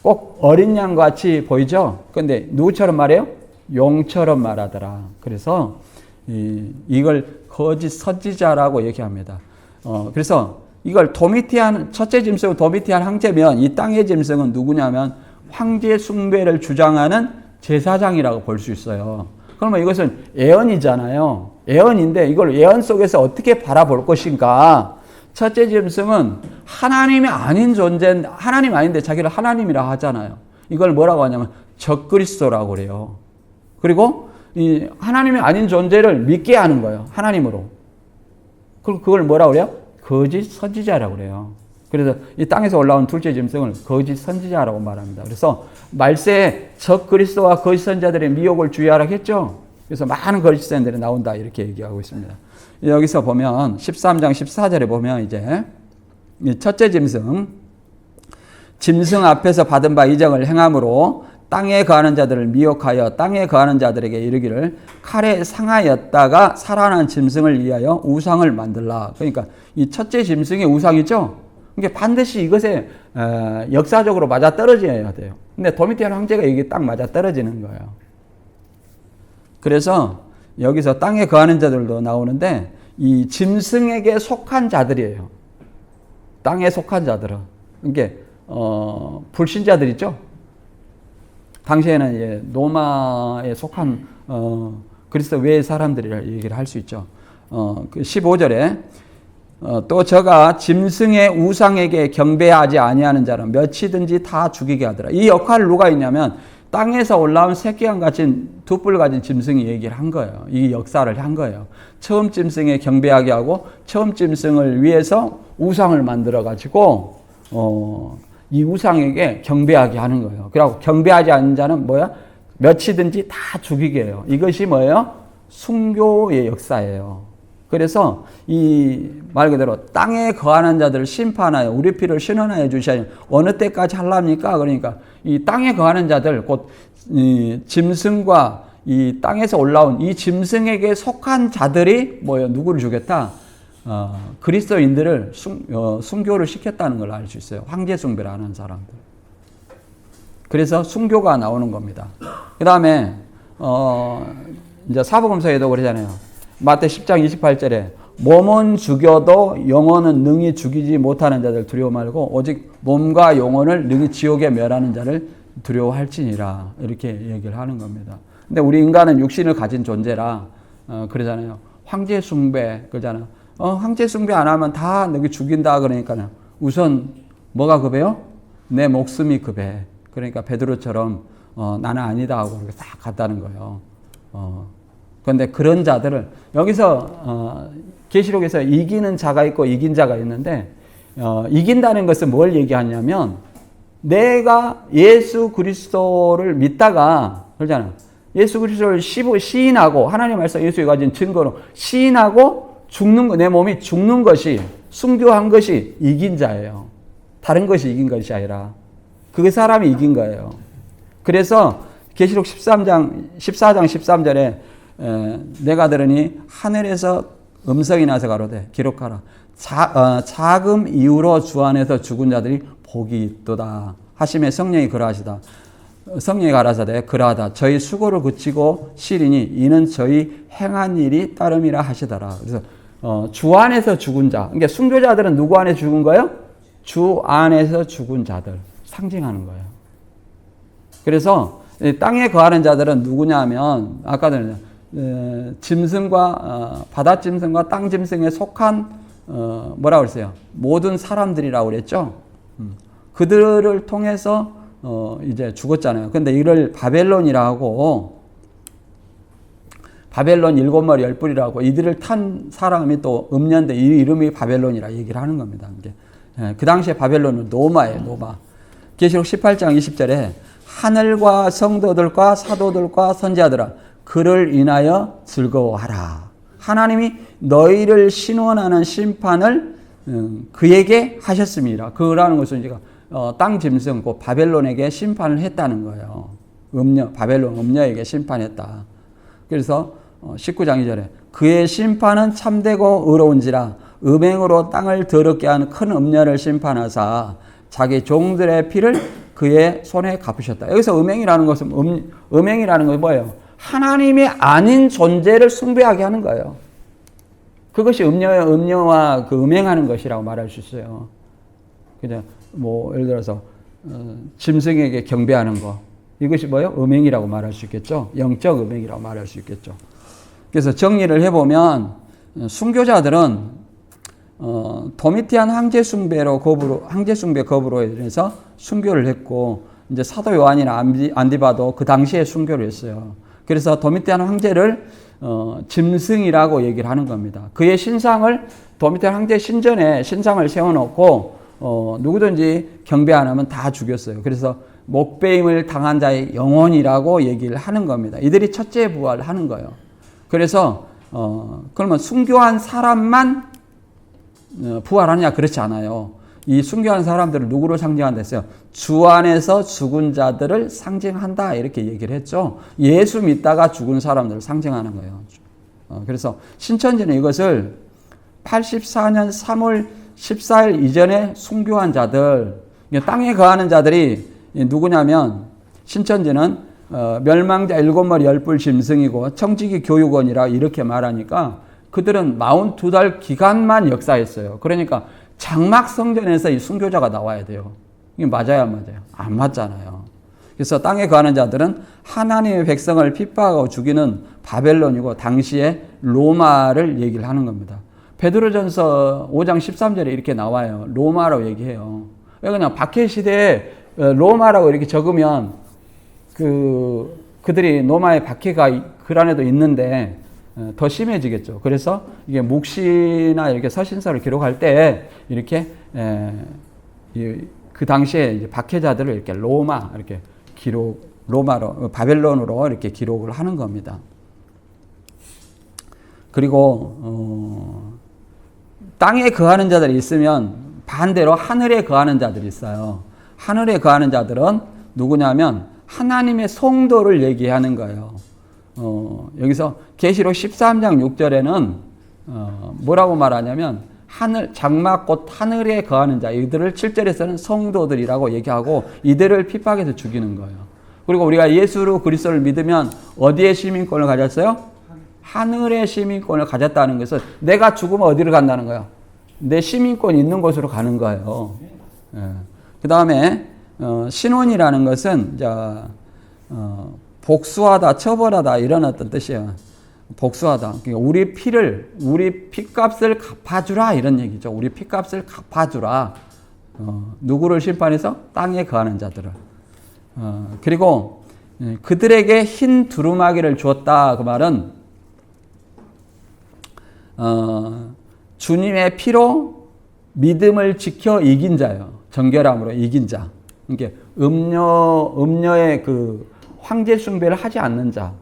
꼭 어린 양같이 보이죠? 근데 누구처럼 말해요? 용처럼 말하더라. 그래서 이걸 거짓 선지자라고 얘기합니다. 그래서 이걸 첫째 짐승은 도미티안 황제면 이 땅의 짐승은 누구냐면 황제 숭배를 주장하는 제사장이라고 볼 수 있어요. 그러면 이것은 예언이잖아요. 예언인데 이걸 예언 속에서 어떻게 바라볼 것인가? 첫째 짐승은 하나님이 아닌 존재, 하나님 아닌데 자기를 하나님이라 하잖아요. 이걸 뭐라고 하냐면 적그리스도라고 그래요. 그리고 이 하나님이 아닌 존재를 믿게 하는 거예요. 하나님으로. 그걸 뭐라고 그래요? 거짓 선지자라고 그래요. 그래서 이 땅에서 올라온 둘째 짐승을 거짓 선지자라고 말합니다. 그래서 말세에 적 그리스도와 거짓 선지자들의 미혹을 주의하라고 했죠. 그래서 많은 거짓 선지자들이 나온다 이렇게 얘기하고 있습니다. 여기서 보면 13장 14절에 보면 이제 첫째 짐승 앞에서 받은 바 이정을 행함으로 땅에 거하는 자들을 미혹하여 땅에 거하는 자들에게 이르기를 칼에 상하였다가 살아난 짐승을 위하여 우상을 만들라. 그러니까 이 첫째 짐승의 우상이죠. 이게 반드시 이것에 역사적으로 맞아 떨어져야 돼요. 근데 도미티안 황제가 이게 딱 맞아 떨어지는 거예요. 그래서 여기서 땅에 거하는 자들도 나오는데 이 짐승에게 속한 자들이에요. 땅에 속한 자들은 이게 불신자들 있죠. 당시에는 이제 노마에 속한 그리스도 외의 사람들이라 얘기를 할 수 있죠. 그 15절에 또 저가 짐승의 우상에게 경배하지 아니하는 자는 몇이든지 다 죽이게 하더라. 이 역할을 누가 했냐면 땅에서 올라온 새끼랑 같은 두 뿔 가진 짐승이 얘기를 한 거예요. 이 역사를 한 거예요. 처음 짐승에 경배하게 하고 처음 짐승을 위해서 우상을 만들어 가지고 이 우상에게 경배하게 하는 거예요. 그리고 경배하지 않는 자는 뭐야? 몇이든지 다 죽이게 해요. 이것이 뭐예요? 순교의 역사예요. 그래서 이 말 그대로 땅에 거하는 자들을 심판하여 우리 피를 신원하여 주시니 어느 때까지 하랍니까? 그러니까 이 땅에 거하는 자들 곧 이 짐승과 이 땅에서 올라온 이 짐승에게 속한 자들이 뭐예요? 누구를 주겠다? 그리스도인들을 순교를 시켰다는 걸 알 수 있어요. 황제 숭배를 하는 사람들. 그래서 순교가 나오는 겁니다. 그 다음에 이제 사복음서에도 그러잖아요. 마태 10장 28절에 몸은 죽여도 영혼은 능히 죽이지 못하는 자들 두려워 말고 오직 몸과 영혼을 능히 지옥에 멸하는 자를 두려워할지니라 이렇게 얘기를 하는 겁니다. 근데 우리 인간은 육신을 가진 존재라 그러잖아요. 황제 숭배 그러잖아요. 황제 숭배 안 하면 다 너희 죽인다 그러니까요. 우선 뭐가 급해요? 내 목숨이 급해. 그러니까 베드로처럼 나는 아니다 하고 그렇게 딱 갔다는 거예요. 그런데 그런 자들을 여기서 계시록에서 이기는 자가 있고 이긴 자가 있는데 이긴다는 것은 뭘 얘기하냐면 내가 예수 그리스도를 믿다가 그러잖아요. 예수 그리스도를 시인하고 하나님 말씀 예수에 가진 증거로 시인하고 죽는 거, 내 몸이 죽는 것이 순교한 것이 이긴 자예요. 다른 것이 이긴 것이 아니라 그 사람이 이긴 거예요. 그래서 계시록 14장 13절에 내가 들으니 하늘에서 음성이 나서 가로되 기록하라. 자금 이후로 주 안에서 죽은 자들이 복이 있도다 하심에 성령이 그러하시다. 성령이 가라사대 그러하다. 저희 수고를 그치고 시리니 이는 저희 행한 일이 따름이라 하시더라. 그래서 주 안에서 죽은 자. 그러니까 순교자들은 누구 안에 죽은 거예요? 주 안에서 죽은 자들 상징하는 거예요. 그래서 땅에 거하는 자들은 누구냐면 아까도 짐승과 바다 짐승과 땅 짐승에 속한 뭐라고 그랬어요? 모든 사람들이라고 그랬죠. 그들을 통해서 이제 죽었잖아요. 근데 이를 바벨론이라고 바벨론 7머리 10뿔이라고 이들을 탄 사람이 또 음녀인데 이 이름이 바벨론이라 얘기를 하는 겁니다. 그 당시에 바벨론은 노마예요. 노마. 계시록 18장 20절에 하늘과 성도들과 사도들과 선지자들아 그를 인하여 즐거워하라. 하나님이 너희를 신원하는 심판을 그에게 하셨습니다. 그라는 것은 제가 땅 짐승 곧 바벨론에게 심판을 했다는 거예요. 바벨론 음녀에게 심판했다. 그래서 19장 2절에 그의 심판은 참되고 의로운지라 음행으로 땅을 더럽게 한 큰 음녀를 심판하사 자기 종들의 피를 그의 손에 갚으셨다. 여기서 음행이라는 것은 음행이라는 것이 뭐예요? 하나님이 아닌 존재를 숭배하게 하는 거예요. 그것이 음녀와 그 음행하는 것이라고 말할 수 있어요. 그냥 뭐 예를 들어서 짐승에게 경배하는 거 이것이 뭐예요? 음행이라고 말할 수 있겠죠. 영적 음행이라고 말할 수 있겠죠. 그래서 정리를 해보면 순교자들은 도미티안 황제 숭배 거부로 인해서 순교를 했고 이제 사도 요한이나 안디바도 그 당시에 순교를 했어요. 그래서 도미티안 황제를 짐승이라고 얘기를 하는 겁니다. 그의 신상을 도미티안 황제 신전에 신상을 세워놓고 누구든지 경배 안 하면 다 죽였어요. 그래서 목배임을 당한 자의 영혼이라고 얘기를 하는 겁니다. 이들이 첫째 부활을 하는 거예요. 그래서 그러면 순교한 사람만 부활하냐? 그렇지 않아요. 이 순교한 사람들을 누구로 상징한다 했어요? 주 안에서 죽은 자들을 상징한다 이렇게 얘기를 했죠. 예수 믿다가 죽은 사람들을 상징하는 거예요. 그래서 신천지는 이것을 84년 3월 14일 이전에 순교한 자들, 땅에 거하는 자들이 누구냐면 신천지는 멸망자 7머리 10뿔 짐승이고 청지기 교육원이라 이렇게 말하니까 그들은 42달 기간만 역사했어요. 그러니까 장막 성전에서 이 순교자가 나와야 돼요. 이게 맞아요, 안 맞아요? 안 맞잖아요. 그래서 땅에 거하는 자들은 하나님의 백성을 핍박하고 죽이는 바벨론이고 당시에 로마를 얘기를 하는 겁니다. 베드로전서 5장 13절에 이렇게 나와요. 로마라고 얘기해요. 왜 그냥 박해 시대에 로마라고 이렇게 적으면 그들이 로마의 박해가 그 안에도 있는데 더 심해지겠죠. 그래서 이게 묵시나 이렇게 서신서를 기록할 때 이렇게 그 당시에 이제 박해자들을 이렇게 로마 이렇게 로마로 바벨론으로 이렇게 기록을 하는 겁니다. 그리고 땅에 거하는 자들이 있으면 반대로 하늘에 거하는 자들이 있어요. 하늘에 거하는 자들은 누구냐면 하나님의 성도를 얘기하는 거예요. 여기서 계시록 13장 6절에는 뭐라고 말하냐면 장막 곧 하늘에 거하는 자, 이들을 7절에서는 성도들이라고 얘기하고 이들을 핍박해서 죽이는 거예요. 그리고 우리가 예수 그리스도를 믿으면 어디에 시민권을 가졌어요? 하늘의 시민권을 가졌다는 것은 내가 죽으면 어디를 간다는 거야? 내 시민권이 있는 곳으로 가는 거예요. 그 다음에 신원이라는 것은 복수하다, 처벌하다 이런 어떤 뜻이에요. 복수하다. 그러니까 우리 피값을 갚아주라 이런 얘기죠. 우리 피값을 갚아주라. 누구를 심판해서? 땅에 거하는 자들을. 그리고 그들에게 흰 두루마기를 주었다. 그 말은 주님의 피로 믿음을 지켜 이긴 자예요. 정결함으로 이긴 자. 이게 음녀의 황제 숭배를 하지 않는 자.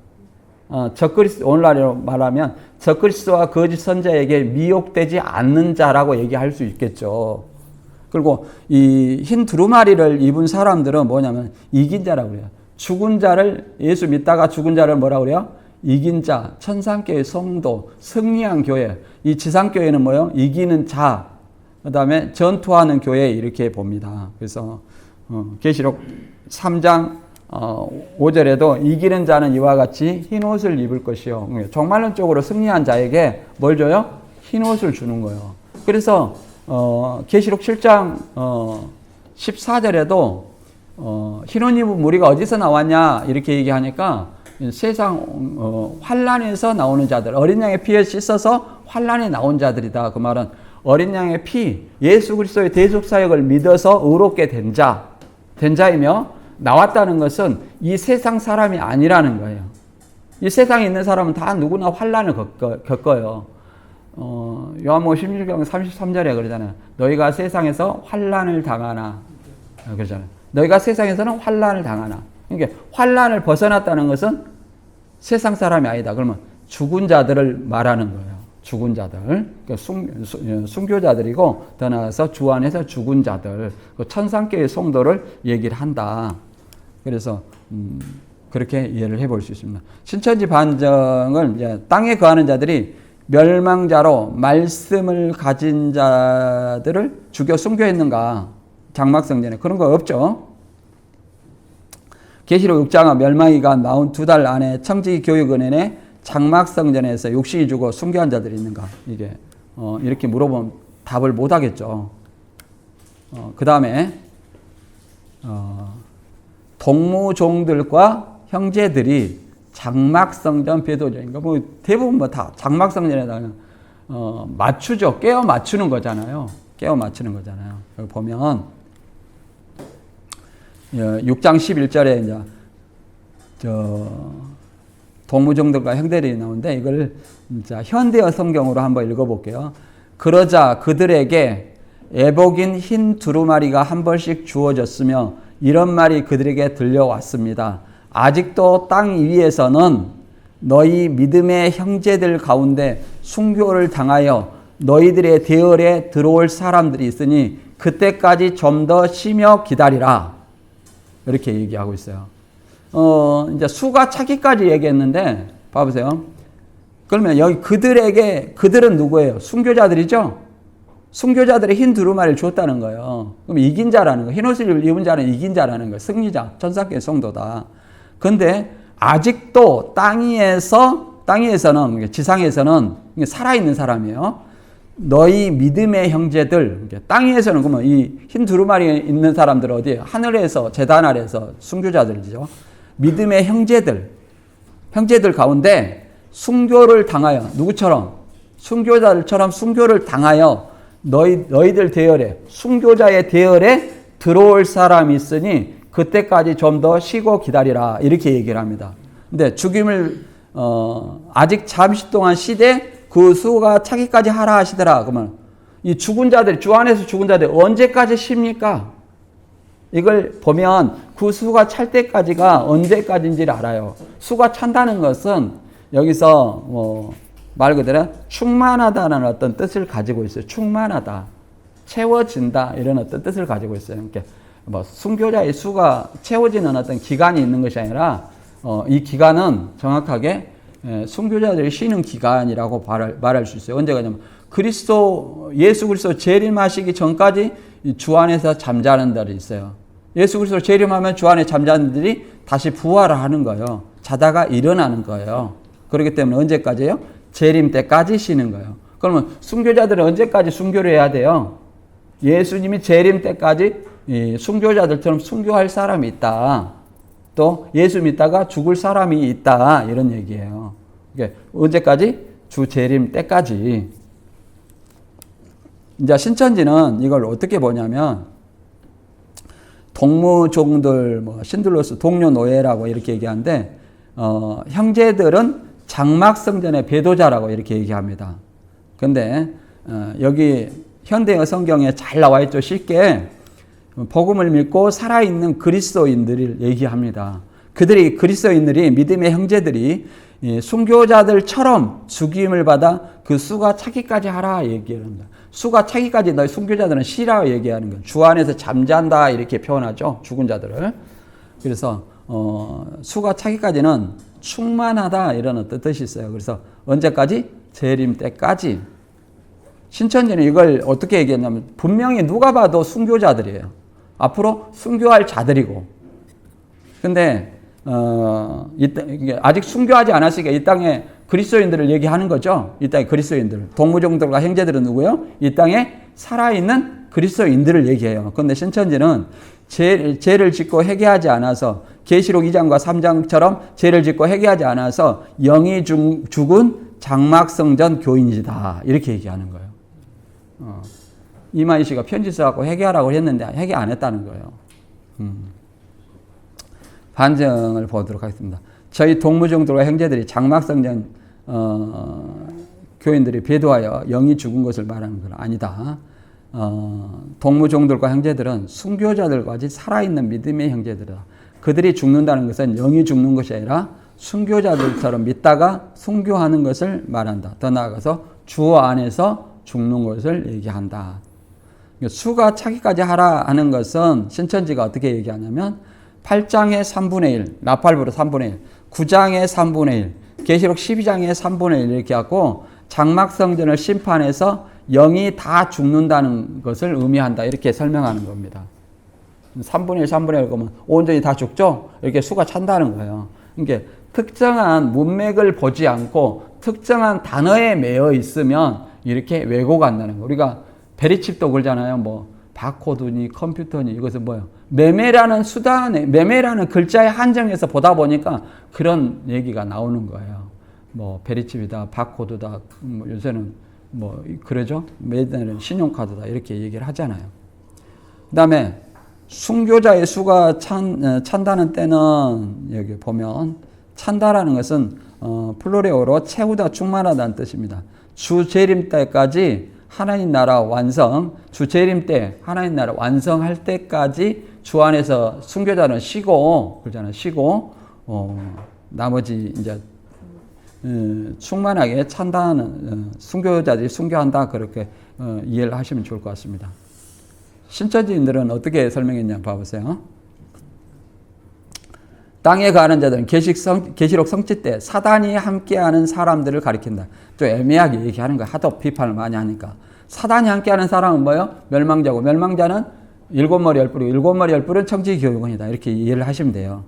오늘날로 말하면 적그리스도와 거짓 선자에게 미혹되지 않는 자라고 얘기할 수 있겠죠. 그리고 이 흰 두루마리를 입은 사람들은 뭐냐면 이긴 자라고 그래요. 죽은 자를, 예수 믿다가 죽은 자를 뭐라고 그래요? 이긴 자, 천상교회 성도, 승리한 교회. 이 지상교회는 뭐예요? 이기는 자. 그 다음에 전투하는 교회 이렇게 봅니다. 그래서 계시록 3장 5절에도 이기는 자는 이와 같이 흰 옷을 입을 것이요. 종말론적으로 승리한 자에게 뭘 줘요? 흰 옷을 주는 거예요. 그래서 계시록 7장 14절에도 흰 옷 입은 무리가 어디서 나왔냐 이렇게 얘기하니까 세상 환란에서 나오는 자들, 어린 양의 피에 씻어서 환란에 나온 자들이다. 그 말은 어린 양의 피, 예수 그리스도의 대속 사역을 믿어서 의롭게 된 자이며 나왔다는 것은 이 세상 사람이 아니라는 거예요. 이 세상에 있는 사람은 다 누구나 환란을 겪어요. 요한복음 16장 33절에 그러잖아요. 너희가 세상에서 환란을 당하나. 그러잖아요. 너희가 세상에서는 환란을 당하나. 그러니까 환란을 벗어났다는 것은 세상 사람이 아니다. 그러면 죽은 자들을 말하는 거예요. 죽은 자들. 그러니까 순교자들이고 더 나아가서 주 안에서 죽은 자들. 그 천상교회 성도를 얘기를 한다. 그래서 그렇게 이해를 해볼 수 있습니다. 신천지 반정을 이제 땅에 거하는 자들이 멸망자로 말씀을 가진 자들을 죽여 순교했는가? 장막성전에 그런 거 없죠. 계시록 6장은 멸망이가 42달 안에 청지기 교육원에 장막성전에서 육신이 죽어 순교한 자들이 있는가? 이게 이렇게 물어보면 답을 못 하겠죠. 그 다음에 동무종들과 형제들이 장막성전 배도전인가 뭐 대부분 뭐 다 장막성전에다가 맞추죠. 깨어 맞추는 거잖아요. 깨어 맞추는 거잖아요. 여기 보면 6장 11절에 이제 동무종들과 형제들이 나오는데 이걸 현대어 성경으로 한번 읽어볼게요. 그러자 그들에게 애복인 흰 두루마리가 한 벌씩 주어졌으며 이런 말이 그들에게 들려왔습니다. 아직도 땅 위에서는 너희 믿음의 형제들 가운데 순교를 당하여 너희들의 대열에 들어올 사람들이 있으니 그때까지 좀 더 쉬며 기다리라. 이렇게 얘기하고 있어요. 이제 수가 차기까지 얘기했는데 봐보세요. 그러면 여기 그들은 누구예요? 순교자들이죠? 순교자들의 흰 두루마리를 줬다는 거예요. 그럼 이긴 자라는 거예요. 흰 옷을 입은 자는 이긴 자라는 거예요. 승리자, 천사교회 성도다. 그런데 아직도 땅 위에서는, 지상에서는 살아있는 사람이에요. 너희 믿음의 형제들, 땅 위에서는 그러면 이 흰 두루마리에 있는 사람들 어디에요? 하늘에서, 제단 아래에서 순교자들이죠. 믿음의 형제들 가운데 순교를 당하여, 누구처럼? 순교자들처럼 순교를 당하여 너희들 대열에, 순교자의 대열에 들어올 사람이 있으니 그때까지 좀 더 쉬고 기다리라. 이렇게 얘기를 합니다. 근데 죽임을, 아직 잠시 동안 쉬되 그 수가 차기까지 하라 하시더라. 그러면 이 죽은 자들, 주 안에서 죽은 자들 언제까지 쉽니까? 이걸 보면 그 수가 찰 때까지가 언제까지인지를 알아요. 수가 찬다는 것은 여기서 말 그대로 충만하다는 어떤 뜻을 가지고 있어요. 충만하다, 채워진다 이런 어떤 뜻을 가지고 있어요. 그러니까 순교자의 수가 채워지는 어떤 기간이 있는 것이 아니라 이 기간은 정확하게 순교자들이 쉬는 기간이라고 말할 수 있어요. 언제가냐면 예수 그리스도 재림하시기 전까지 주 안에서 잠자는 날이 있어요. 예수 그리스도 재림하면 주 안에 잠자는 들이 다시 부활을 하는 거예요. 자다가 일어나는 거예요. 그렇기 때문에 언제까지요? 재림 때까지 쉬는 거예요. 그러면 순교자들은 언제까지 순교를 해야 돼요? 예수님이 재림 때까지 순교자들처럼 순교할 사람이 있다. 또 예수 믿다가 죽을 사람이 있다. 이런 얘기예요. 언제까지? 주 재림 때까지. 이제 신천지는 이걸 어떻게 보냐면 동무종들, 신들로서 동료 노예라고 이렇게 얘기하는데 형제들은 장막성전의 배도자라고 이렇게 얘기합니다. 근데 여기 현대어 성경에 잘 나와 있죠. 쉽게 복음을 믿고 살아있는 그리스도인들을 얘기합니다. 그리스도인들이 믿음의 형제들이 순교자들처럼 죽임을 받아 그 수가 차기까지 하라 얘기합니다. 수가 차기까지 너희 순교자들은 쉬라 얘기하는 거예요. 주 안에서 잠잔다 이렇게 표현하죠. 죽은 자들을. 그래서 수가 차기까지는 충만하다 이런 어떤 뜻이 있어요. 그래서 언제까지? 재림 때까지. 신천지는 이걸 어떻게 얘기했냐면 분명히 누가 봐도 순교자들이에요. 앞으로 순교할 자들이고. 근데 아직 순교하지 않았으니까 이 땅에 그리스도인들을 얘기하는 거죠. 이 땅의 그리스도인들. 동무종들과 형제들은 누구요? 이 땅에 살아있는 그리스도인들을 얘기해요. 그런데 신천지는 죄를 짓고 회개하지 않아서 계시록 2장과 3장처럼 죄를 짓고 회개하지 않아서 영이 죽은 장막성전 교인이다. 이렇게 얘기하는 거예요. 이만희 씨가 편지 써갖고 회개하라고 했는데 회개 안 했다는 거예요. 반증을 보도록 하겠습니다. 저희 동무종들과 형제들이 장막성전 교인들이 배도하여 영이 죽은 것을 말하는 건 아니다. 동무종들과 형제들은 순교자들과 같이 살아있는 믿음의 형제들이다. 그들이 죽는다는 것은 영이 죽는 것이 아니라 순교자들처럼 믿다가 순교하는 것을 말한다. 더 나아가서 주 안에서 죽는 것을 얘기한다. 수가 차기까지 하라 하는 것은 신천지가 어떻게 얘기하냐면 8장의 3분의 1, 나팔부로 3분의 1, 9장의 3분의 1, 계시록 12장의 3분의 1 이렇게 하고 장막성전을 심판해서 영이 다 죽는다는 것을 의미한다. 이렇게 설명하는 겁니다. 3분의 1, 3분의 1 그러면 온전히 다 죽죠? 이렇게 수가 찬다는 거예요. 그러니까 특정한 문맥을 보지 않고 특정한 단어에 매여 있으면 이렇게 왜곡한다는 거예요. 우리가 베리칩도 그러잖아요. 바코드니 컴퓨터니 이것은 뭐예요? 매매라는 수단에, 매매라는 글자의 한정에서 보다 보니까 그런 얘기가 나오는 거예요. 베리칩이다, 바코드다, 요새는 그러죠? 매매는 신용카드다 이렇게 얘기를 하잖아요. 그 다음에 순교자의 수가 찬다는 때는 여기 보면 찬다라는 것은 플로레오로 채우다 충만하다는 뜻입니다. 주 재림 때까지 하나님 나라 완성, 주 재림 때 하나님 나라 완성할 때까지 주 안에서 순교자는 쉬고, 그러잖아요. 쉬고, 나머지 이제 충만하게 찬다는 순교자들이 순교한다, 그렇게 이해를 하시면 좋을 것 같습니다. 신천지인들은 어떻게 설명했냐 봐보세요. 땅에 가는 자들은 계시록 성취 때 사단이 함께하는 사람들을 가리킨다. 좀 애매하게 얘기하는 거야. 하도 비판을 많이 하니까. 사단이 함께하는 사람은 뭐예요? 멸망자고, 멸망자는 일곱 머리 열뿔이고, 일곱 머리 열뿔은 청지교육원이다. 이렇게 이해를 하시면 돼요.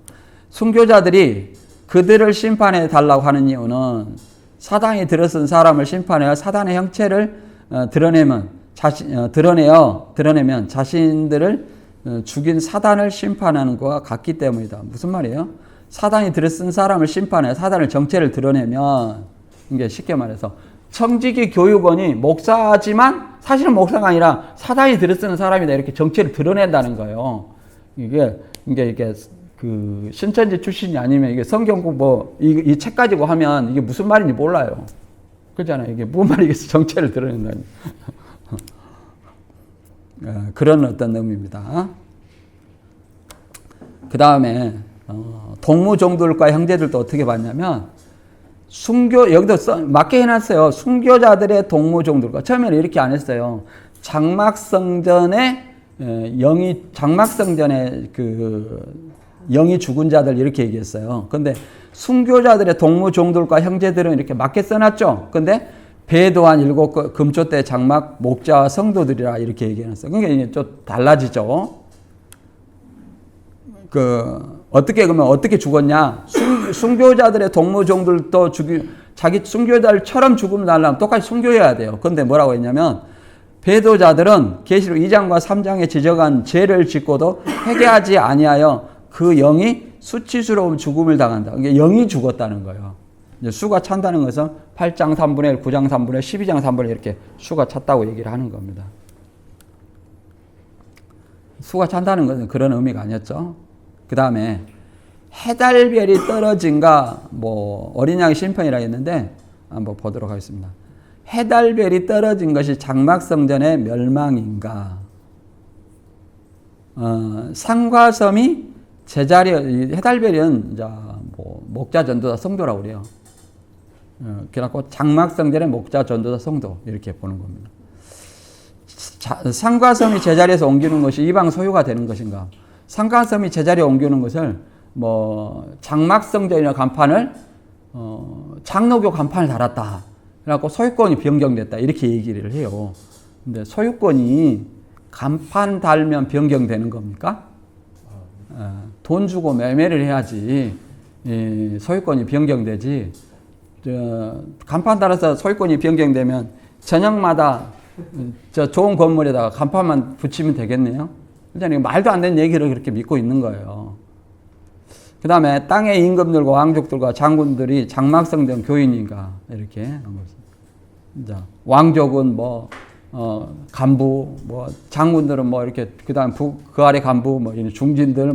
순교자들이 그들을 심판해 달라고 하는 이유는 사단이 들어선 사람을 심판해야 사단의 형체를 드러내면 자신들을 죽인 사단을 심판하는 것과 같기 때문이다. 무슨 말이에요? 사단이 들어쓴 사람을 심판해 사단의 정체를 드러내면, 이게 쉽게 말해서 청지기 교육원이 목사지만 사실은 목사가 아니라 사단이 들어쓰는 사람이다, 이렇게 정체를 드러낸다는 거예요. 이게 그 신천지 출신이 아니면 이게 성경 공부 이 책 가지고 하면 이게 무슨 말인지 몰라요. 그렇잖아요. 이게 무슨 말이겠어? 정체를 드러낸다니. 그런 어떤 의미입니다. 그 다음에 동무종들과 형제들도 어떻게 봤냐면, 여기도 맞게 해놨어요. 순교자들의 동무종들과. 처음에는 이렇게 안 했어요. 장막성전에 영이 죽은 자들 이렇게 얘기했어요. 근데 순교자들의 동무종들과 형제들은 이렇게 맞게 써놨죠. 근데 배도한 7 금초대 장막 목자와 성도들이라 이렇게 얘기해놨어요. 그러니까 이게 좀 달라지죠. 어떻게 죽었냐? 순교자들의 동무종들도 자기 순교자들처럼 죽음을 달라면 똑같이 순교해야 돼요. 근데 뭐라고 했냐면, 배도자들은 계시록 2장과 3장에 지적한 죄를 짓고도 회개하지 아니하여 그 영이 수치스러운 죽음을 당한다. 그러니까 영이 죽었다는 거예요. 이제 수가 찬다는 것은 8장 3분의 1, 9장 3분의 1, 12장 3분의 1 이렇게 수가 찼다고 얘기를 하는 겁니다. 수가 찬다는 것은 그런 의미가 아니었죠. 그 다음에 해달별이 떨어진가, 어린 양의 심판이라 했는데 한번 보도록 하겠습니다. 해달별이 떨어진 것이 장막성전의 멸망인가? 상과섬이 제자리에, 해달별은 목자 전도자 성도라고 그래요. 그래갖고 장막성전의 목자 전도자 성도 이렇게 보는 겁니다. 상과섬이 제자리에서 옮기는 것이 이방 소유가 되는 것인가? 상과섬이 제자리에 옮기는 것을 장막성전이나 간판을 장로교 간판을 달았다. 그래갖고 소유권이 변경됐다, 이렇게 얘기를 해요. 근데 소유권이 간판 달면 변경되는 겁니까? 돈 주고 매매를 해야지 소유권이 변경되지. 간판 달아서 소유권이 변경되면 저녁마다 좋은 건물에다가 간판만 붙이면 되겠네요. 그러니까 말도 안 되는 얘기를 그렇게 믿고 있는 거예요. 그 다음에 땅의 임금들과 왕족들과 장군들이 장막성전 교인인가, 이렇게 한 것입니다. 왕족은 간부, 장군들은 이렇게, 그 다음 그 아래 간부, 중진들,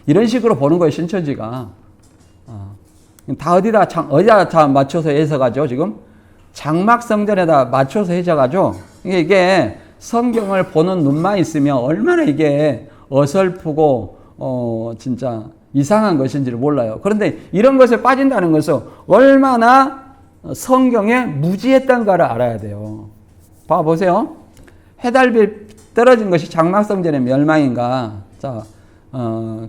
이런 식으로 보는 거예요, 신천지가. 다 어디다 맞춰서 해석하죠, 지금? 장막성전에다 맞춰서 해석하죠? 이게 성경을 보는 눈만 있으면 얼마나 이게 어설프고, 진짜 이상한 것인지를 몰라요. 그런데 이런 것에 빠진다는 것은 얼마나 성경에 무지했던가를 알아야 돼요. 봐보세요. 해달별 떨어진 것이 장막성전의 멸망인가? 자,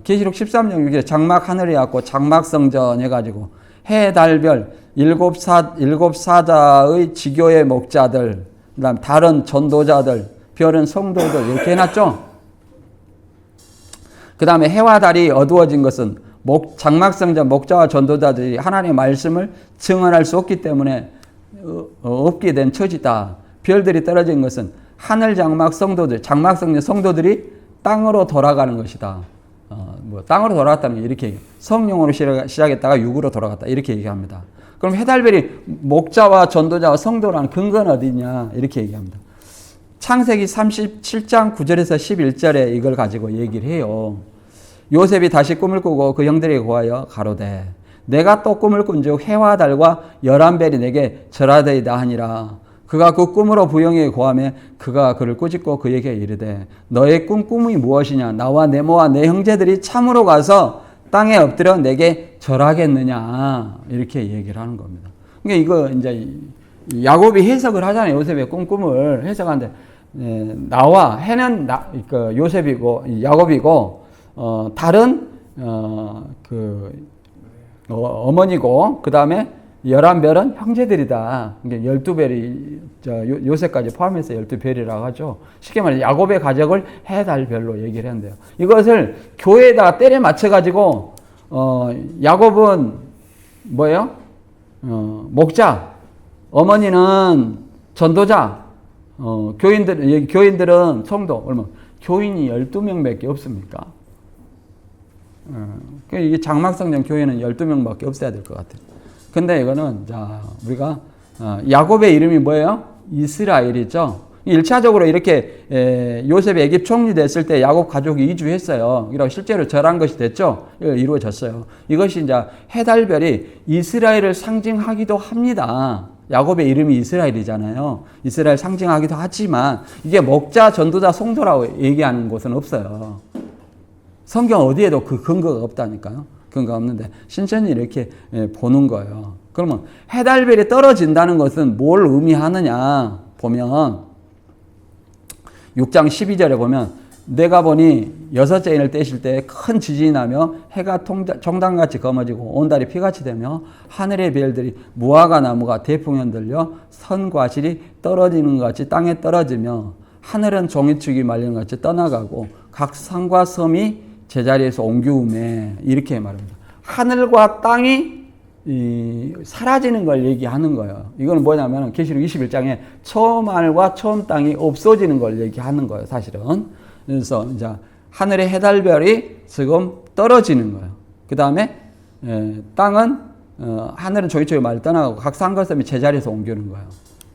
계시록 13장 6절에 장막 하늘이 왔고 장막성전 해가지고 해달별 일곱 사자의 지교의 목자들, 그다음 다른 전도자들, 별은 성도들 이렇게 해놨죠. 그 다음에 해와 달이 어두워진 것은 장막성전 목자와 전도자들이 하나님의 말씀을 증언할 수 없기 때문에 없게 된 처지다. 별들이 떨어진 것은 하늘 장막 성도들, 장막성전 성도들이 땅으로 돌아가는 것이다. 땅으로 돌아갔다는 게 이렇게 얘기해요. 성령으로 시작했다가 육으로 돌아갔다, 이렇게 얘기합니다. 그럼 해달별이 목자와 전도자와 성도라는 근거는 어디냐, 이렇게 얘기합니다. 창세기 37장 9절에서 11절에 이걸 가지고 얘기를 해요. 요셉이 다시 꿈을 꾸고 그 형들에게 고하여 가로되 내가 또 꿈을 꾼즉 해와 달과 11별이 내게 절하되이다 하니라. 그가 그 꿈으로 부영에게 고하매 그가 그를 꾸짖고 그에게 이르되 너의 꿈이 무엇이냐? 나와 내 모와 내 형제들이 참으로 가서 땅에 엎드려 내게 절하겠느냐? 이렇게 얘기를 하는 겁니다. 그러니까 이거 이제 야곱이 해석을 하잖아요. 요셉의 꿈을 해석하는데 나와 해는 요셉이고 야곱이고 달은 어머니고 그 다음에 11별은 형제들이다. 그러니까 12별이 요셉까지 포함해서 12별이라고 하죠. 쉽게 말해 야곱의 가족을 해달별로 얘기를 한대요. 이것을 교회에다가 때려 맞춰가지고 야곱은 뭐예요? 목자, 어머니는 전도자, 교인들은 성도. 얼마? 교인이 12명밖에 없습니까? 이게 장막성전 교회는 12명밖에 없어야 될 것 같아요. 근데 이거는, 자, 우리가, 야곱의 이름이 뭐예요? 이스라엘이죠. 1차적으로 이렇게, 요셉이 애굽 총리 됐을 때 야곱 가족이 이주했어요. 이라고 실제로 절한 것이 됐죠? 이루어졌어요. 이것이 이제 해달별이 이스라엘을 상징하기도 합니다. 야곱의 이름이 이스라엘이잖아요. 이스라엘 상징하기도 하지만 이게 목자, 전도자, 성도라고 얘기하는 곳은 없어요. 성경 어디에도 그 근거가 없다니까요. 근거가 없는데 신천이 이렇게 보는 거예요. 그러면 해달별이 떨어진다는 것은 뭘 의미하느냐 보면 6장 12절에 보면 내가 보니 6째 인을 떼실 때 큰 지진이 나며 해가 정당같이 검어지고 온 달이 피같이 되며 하늘의 별들이 무화과 나무가 대풍에 들려 선과실이 떨어지는 것 같이 땅에 떨어지며 하늘은 종이축이 말리는 것 같이 떠나가고 각 산과 섬이 제자리에서 옮기우매 이렇게 말합니다. 하늘과 땅이 사라지는 걸 얘기하는 거예요. 이건 뭐냐면 계시록 21장에 처음 하늘과 처음 땅이 없어지는 걸 얘기하는 거예요. 사실은. 그래서 이제 하늘의 해달별이 지금 떨어지는 거예요. 그 다음에 땅은 하늘은 조기조기 말이 떠나가고 각 산과 섬이 제자리에서 옮기는 거예요.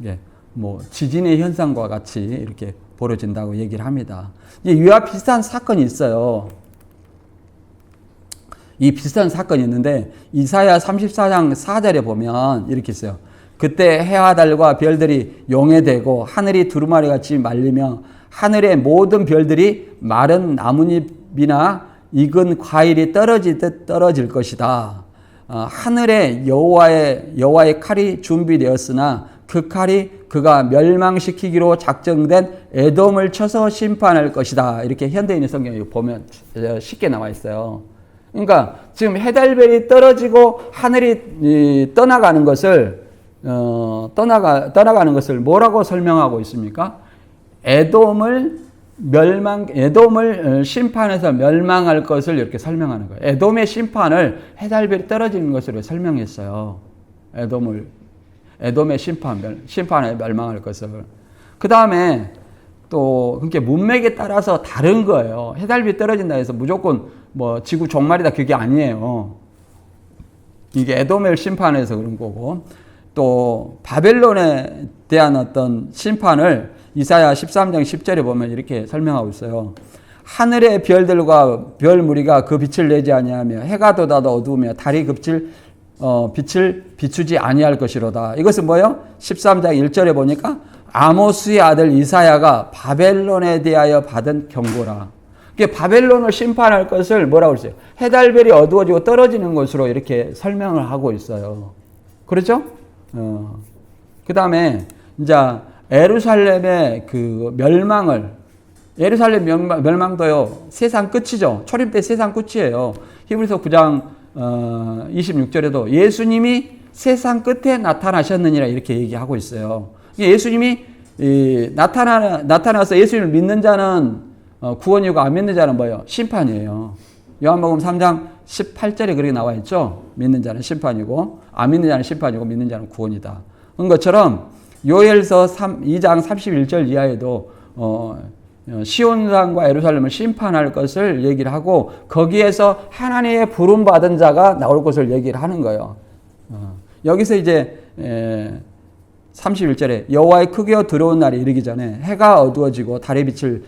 예, 뭐 지진의 현상과 같이 이렇게 벌어진다고 얘기를 합니다. 이와 비슷한 사건이 있어요. 이 비슷한 사건이 있는데 이사야 34장 4절에 보면 이렇게 있어요. 그때 해와 달과 별들이 용해되고 하늘이 두루마리같이 말리며 하늘의 모든 별들이 마른 나뭇잎이나 익은 과일이 떨어지듯 떨어질 것이다. 하늘에 여호와의 칼이 준비되었으나 그 칼이 그가 멸망시키기로 작정된 에돔을 쳐서 심판할 것이다. 이렇게 현대인의 성경에 보면 쉽게 나와 있어요. 그러니까 지금 해달별이 떨어지고 하늘이 떠나가는 것을 떠나가는 것을 뭐라고 설명하고 있습니까? 에돔을 심판해서 멸망할 것을 이렇게 설명하는 거예요. 에돔의 심판을 해달별이 떨어지는 것으로 설명했어요. 에돔의 심판에 멸망할 것을. 그 다음에 또 그렇게 문맥에 따라서 다른 거예요. 해달별이 떨어진다 해서 무조건 뭐 지구 종말이다 그게 아니에요. 이게 에돔을 심판해서 그런 거고 또 바벨론에 대한 어떤 심판을 이사야 13장 10절에 보면 이렇게 설명하고 있어요. 하늘의 별들과 별 무리가 그 빛을 내지 아니하며 해가 돋아도 어두우며 달이 빛을 비추지 아니할 것이로다. 이것은 뭐예요? 13장 1절에 보니까 아모스의 아들 이사야가 바벨론에 대하여 받은 경고라. 바벨론을 심판할 것을 뭐라고 했어요? 해달별이 어두워지고 떨어지는 것으로 이렇게 설명을 하고 있어요. 그렇죠? 그 다음에 이제 예루살렘의 그 예루살렘 멸망도요, 세상 끝이죠. 초림 때 세상 끝이에요. 히브리서 9장 26절에도 예수님이 세상 끝에 나타나셨느니라 이렇게 얘기하고 있어요. 예수님이 나타나서 예수님을 믿는 자는 구원이고 안 믿는 자는 뭐예요? 심판이에요. 요한복음 3장 18절에 그렇게 나와 있죠. 믿는 자는 심판이고 안 믿는 자는 심판이고 믿는 자는 구원이다. 그런 것처럼 요엘서 2장 31절 이하에도 시온산과 예루살렘을 심판할 것을 얘기를 하고 거기에서 하나님의 부름받은 자가 나올 것을 얘기를 하는 거예요. 여기서 이제 31절에 여호와의 크게 들어온 날이 이르기 전에 해가 어두워지고 달의 빛을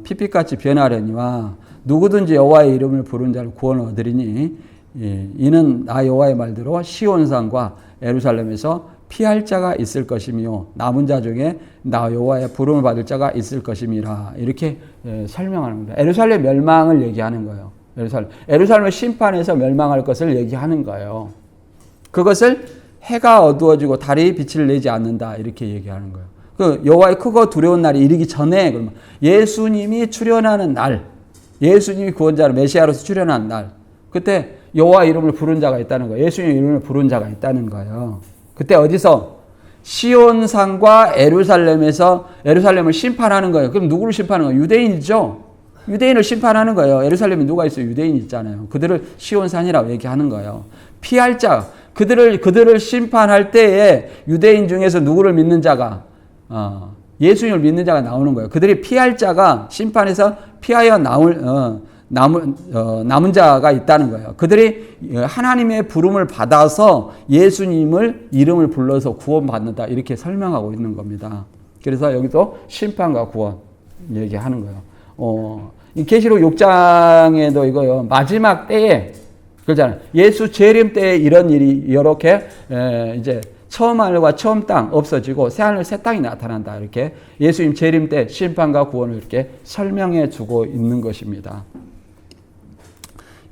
핏빛같이 변하려니와 누구든지 여호와의 이름을 부른 자를 구원을 얻으리니 이는 나 여호와의 말대로 시온산과 예루살렘에서 피할 자가 있을 것이며 남은 자 중에 나 여호와의 부름을 받을 자가 있을 것임이라. 이렇게 설명하는 겁니다. 예루살렘 멸망을 얘기하는 거예요. 예루살렘의 심판에서 멸망할 것을 얘기하는 거예요. 그것을 해가 어두워지고 달이 빛을 내지 않는다 이렇게 얘기하는 거예요. 그 여호와의 크고 두려운 날이 이르기 전에, 그러면 예수님이 출현하는 날, 예수님이 구원자로 메시아로서 출현한 날, 그때 여호와 이름을 부른 자가 있다는 거예요. 예수님 이름을 부른 자가 있다는 거예요. 그때 어디서? 시온산과 예루살렘을 심판하는 거예요. 그럼 누구를 심판하는 거예요? 유대인이죠. 유대인을 심판하는 거예요. 예루살렘에 누가 있어요? 유대인 있잖아요. 그들을 시온산이라고 얘기하는 거예요. 피할 자, 그들을 심판할 때에 유대인 중에서 누구를 믿는 자가, 예수님을 믿는 자가 나오는 거예요. 그들이 피할 자가 심판에서 피하여 남은 자가 있다는 거예요. 그들이 하나님의 부름을 받아서 예수님을 이름을 불러서 구원받는다 이렇게 설명하고 있는 겁니다. 그래서 여기도 심판과 구원 얘기하는 거예요. 이 계시록 6장에도 이거요. 마지막 때에 그러잖아요. 예수 재림 때에 이런 일이 이렇게 이제 처음 하늘과 처음 땅 없어지고 새 하늘 새 땅이 나타난다. 이렇게 예수님 재림 때 심판과 구원을 이렇게 설명해 주고 있는 것입니다.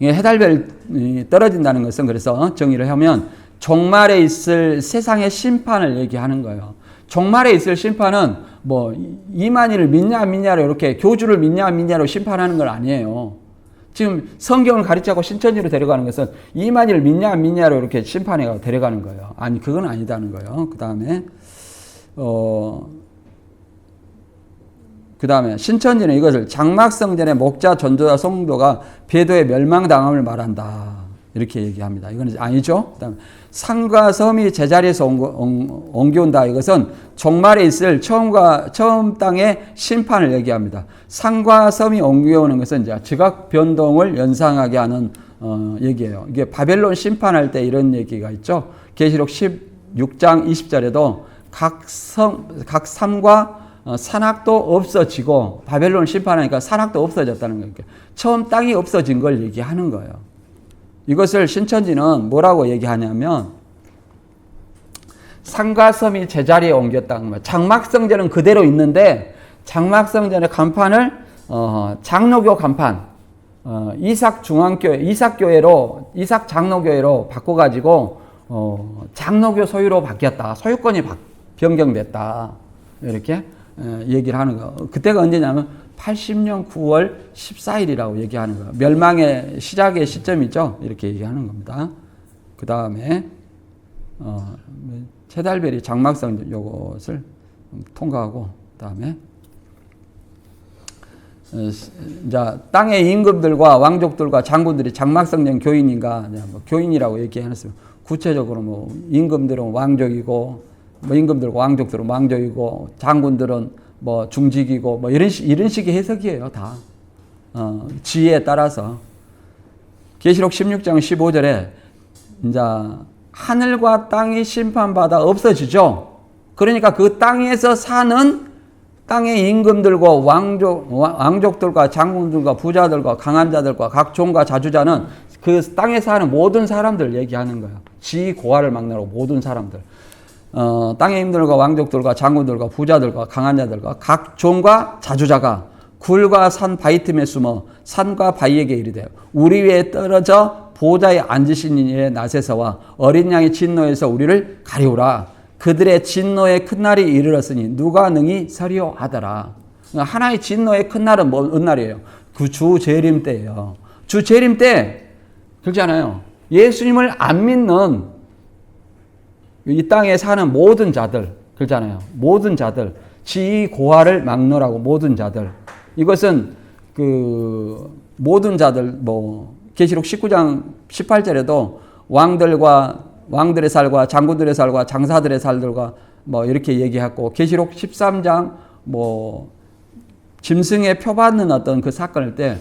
해달별이 떨어진다는 것은 그래서 정의를 하면 종말에 있을 세상의 심판을 얘기하는 거예요. 종말에 있을 심판은 뭐 이만희를 믿냐 안 믿냐로 이렇게 교주를 믿냐 안 믿냐로 심판하는 건 아니에요. 지금 성경을 가르치고 신천지로 데려가는 것은 이만희를 믿냐 안 믿냐로 이렇게 심판해 데려가는 거예요. 아니 그건 아니다는 거예요. 그 다음에 신천지는 이것을 장막성전의 목자, 전도자, 성도가 배도에 멸망당함을 말한다. 이렇게 얘기합니다. 이건 아니죠. 그다음에 산과 섬이 제자리에서 옮겨온다. 이것은 종말에 있을 처음 땅의 심판을 얘기합니다. 산과 섬이 옮겨오는 것은 이제 지각 변동을 연상하게 하는 얘기예요. 이게 바벨론 심판할 때 이런 얘기가 있죠. 계시록 16장 20절에도 각 산과 산악도 없어지고 바벨론을 심판하니까 산악도 없어졌다는 거예요. 처음 땅이 없어진 걸 얘기하는 거예요. 이것을 신천지는 뭐라고 얘기하냐면 산과 섬이 제자리에 옮겼다는 거예요. 장막성전은 그대로 있는데 장막성전의 간판을 장로교 간판, 이삭 장로교회로 바꿔가지고 장로교 소유로 바뀌었다. 소유권이 변경됐다. 이렇게 얘기를 하는 거. 그때가 언제냐면 80년 9월 14일이라고 얘기하는 거예요. 멸망의 시작의 시점이죠. 이렇게 얘기하는 겁니다. 그 다음에 채달별이 장막성 요것을 통과하고 그 다음에 자 땅의 임금들과 왕족들과 장군들이 장막성전 교인인가 뭐 교인이라고 얘기해놨어요. 구체적으로 뭐 임금들은 왕족이고 뭐 임금들과 왕족들은 왕족이고 장군들은 뭐 중직이고 뭐 이런 식의 해석이에요. 다 지혜에 따라서. 계시록 16장 15절에 이제 하늘과 땅이 심판받아 없어지죠. 그러니까 그 땅에서 사는 땅의 임금들과 왕족들과 장군들과 부자들과 강한 자들과 각 종과 자주자는 그 땅에 사는 모든 사람들 얘기하는 거예요. 지 고아를 막론하고 모든 사람들. 땅의 임들과 왕족들과 장군들과 부자들과 강한 자들과 각 종과 자주자가 굴과 산 바위 틈에 숨어 산과 바위에게 이르되 우리 위에 떨어져 보좌에 앉으신 이의 낫에서와 어린 양의 진노에서 우리를 가리우라. 그들의 진노의 큰 날이 이르렀으니 누가 능히 서리오 하더라. 하나의 진노의 큰 날은 뭔 날이에요? 그 주 재림 때예요. 주 재림 때 그렇잖아요. 예수님을 안 믿는 이 땅에 사는 모든 자들, 그렇잖아요. 모든 자들, 지 고아를 막노라고 모든 자들. 이것은 그 모든 자들, 뭐 계시록 19장 18절에도 왕들의 살과 장군들의 살과 장사들의 살들과 뭐 이렇게 얘기했고, 계시록 13장 뭐 짐승에 표받는 어떤 그 사건일 때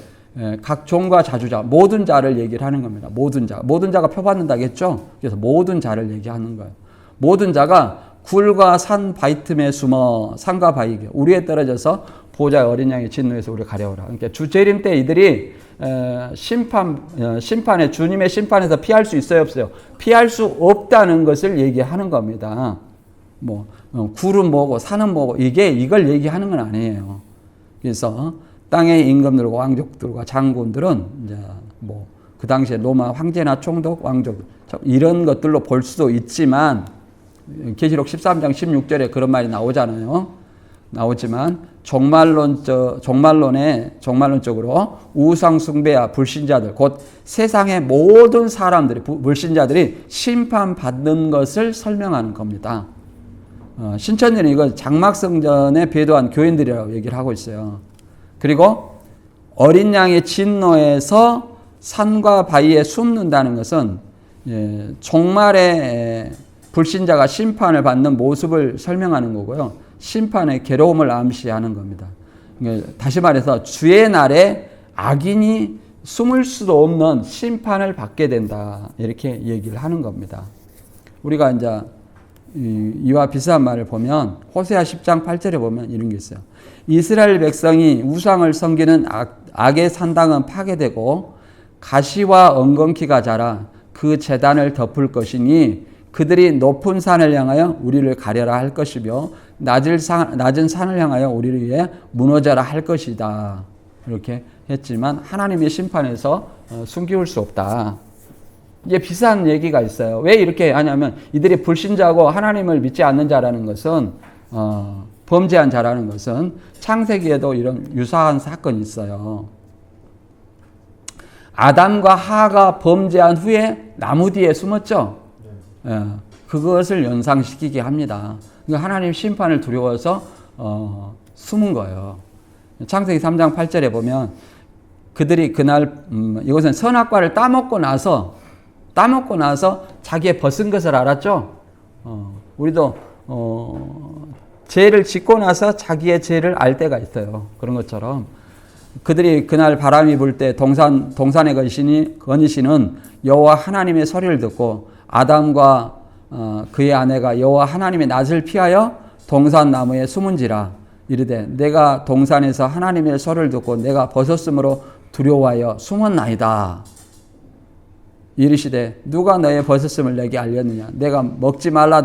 각 종과 자주자, 모든 자를 얘기를 하는 겁니다. 모든 자가 표받는다겠죠. 그래서 모든 자를 얘기하는 거예요. 모든 자가 굴과 산 바위 틈에 숨어 산과 바위에 우리에 떨어져서 보좌의 어린 양의 진노에서 우리를 가려오라. 그러니까 주 재림 때 이들이 심판에 주님의 심판에서 피할 수 있어요, 없어요? 피할 수 없다는 것을 얘기하는 겁니다. 굴은 뭐고 산은 뭐고 이걸 얘기하는 건 아니에요. 그래서 땅의 임금들과 왕족들과 장군들은 이제 그 당시에 로마 황제나 총독, 왕족 이런 것들로 볼 수도 있지만 계시록 13장 16절에 그런 말이 나오잖아요. 나오지만 종말론적으로 우상 숭배와 불신자들 곧 세상의 모든 사람들이 불신자들이 심판받는 것을 설명하는 겁니다. 신천지는 이걸 장막성전에 배도한 교인들이라고 얘기를 하고 있어요. 그리고 어린 양의 진노에서 산과 바위에 숨는다는 것은 종말에 불신자가 심판을 받는 모습을 설명하는 거고요. 심판의 괴로움을 암시하는 겁니다. 다시 말해서 주의 날에 악인이 숨을 수도 없는 심판을 받게 된다. 이렇게 얘기를 하는 겁니다. 우리가 이제 이와 비슷한 말을 보면 호세아 10장 8절에 보면 이런 게 있어요. 이스라엘 백성이 우상을 섬기는 악의 산당은 파괴되고 가시와 엉겅퀴가 자라 그 제단을 덮을 것이니 그들이 높은 산을 향하여 우리를 가려라 할 것이며 낮은 산을 향하여 우리를 위해 무너져라 할 것이다. 이렇게 했지만 하나님의 심판에서 숨기울 수 없다. 이게 비슷한 얘기가 있어요. 왜 이렇게 하냐면 이들이 불신자고 하나님을 믿지 않는 자라는 것은 범죄한 자라는 것은 창세기에도 이런 유사한 사건이 있어요. 아담과 하가 범죄한 후에 나무 뒤에 숨었죠. 그것을 연상시키게 합니다. 그러니까 하나님 심판을 두려워서 숨은 거예요. 창세기 3장 8절에 보면 그들이 그날 이것은 선악과를 따먹고 나서 자기의 벗은 것을 알았죠. 우리도 죄를 짓고 나서 자기의 죄를 알 때가 있어요. 그런 것처럼 그들이 그날 바람이 불 때 동산에 거니시는 여호와 하나님의 소리를 듣고 아담과 그의 아내가 여호와 하나님의 낯을 피하여 동산 나무에 숨은지라 이르되 내가 동산에서 하나님의 소리를 듣고 내가 벗었으므로 두려워하여 숨었나이다. 이르시되 누가 너의 벗었음을 내게 알렸느냐? 내가 먹지 말라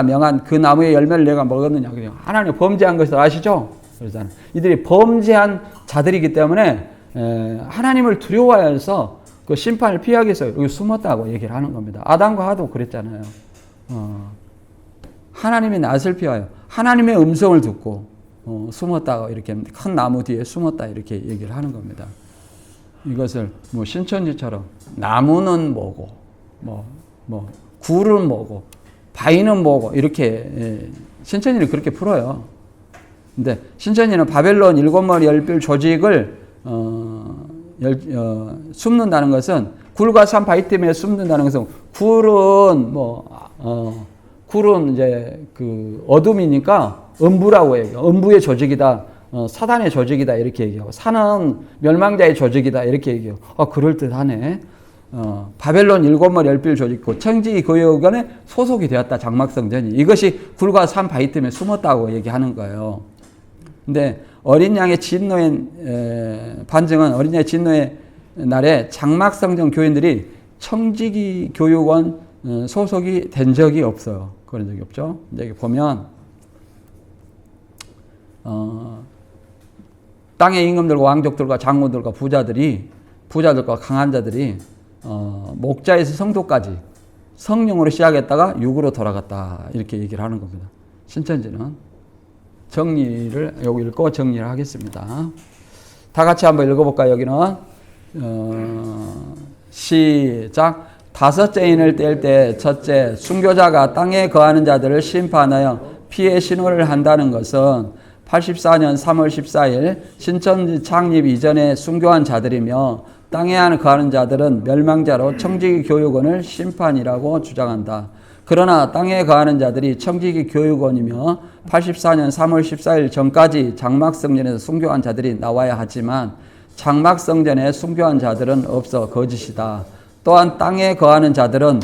명한 그 나무의 열매를 내가 먹었느냐? 하나님 범죄한 것을 아시죠? 그러잖아요. 이들이 범죄한 자들이기 때문에 하나님을 두려워해서 그 심판을 피하기 위해서 여기 숨었다고 얘기를 하는 겁니다. 아담과 하도 그랬잖아요. 하나님의 낯을 피하여 하나님의 음성을 듣고 숨었다가 이렇게 큰 나무 뒤에 숨었다 이렇게 얘기를 하는 겁니다. 이것을 신천지처럼 나무는 뭐고 굴은 뭐고 바위는 뭐고 이렇게 신천지는 그렇게 풀어요. 근데 신천지는 바벨론 7머리 10뿔 조직을 숨는다는 것은 굴과 산 바위 때문에 숨는다는 것은 굴은 이제 그 어둠이니까 음부라고 얘기해요. 음부의 조직이다. 사단의 조직이다 이렇게 얘기하고 산은 멸망자의 조직이다 이렇게 얘기해요. 그럴듯하네. 바벨론 7머리 10뿔 조직고 청지기 교육원에 소속이 되었다. 장막성전이. 이것이 굴과 산 바위 때문에 숨었다고 얘기하는 거예요. 근데 어린 양의 진노의 반증은 어린 양의 진노의 날에 장막성전 교인들이 청지기 교육원 소속이 된 적이 없어요. 그런 적이 없죠. 여기 보면 땅의 임금들과 왕족들과 장군들과 부자들과 강한 자들이 목자에서 성도까지 성령으로 시작했다가 육으로 돌아갔다 이렇게 얘기를 하는 겁니다. 신천지는 정리를 여기 읽고 정리를 하겠습니다. 다 같이 한번 읽어볼까요? 여기는 시작. 다섯째 인을 뗄 때 첫째 순교자가 땅에 거하는 자들을 심판하여 피해 신호를 한다는 것은 84년 3월 14일 신천지 창립 이전에 순교한 자들이며 땅에 거하는 자들은 멸망자로 청지기 교육원을 심판이라고 주장한다. 그러나 땅에 거하는 자들이 청지기 교육원이며 84년 3월 14일 전까지 장막성전에서 순교한 자들이 나와야 하지만 장막성전에 순교한 자들은 없어 거짓이다. 또한 땅에 거하는 자들은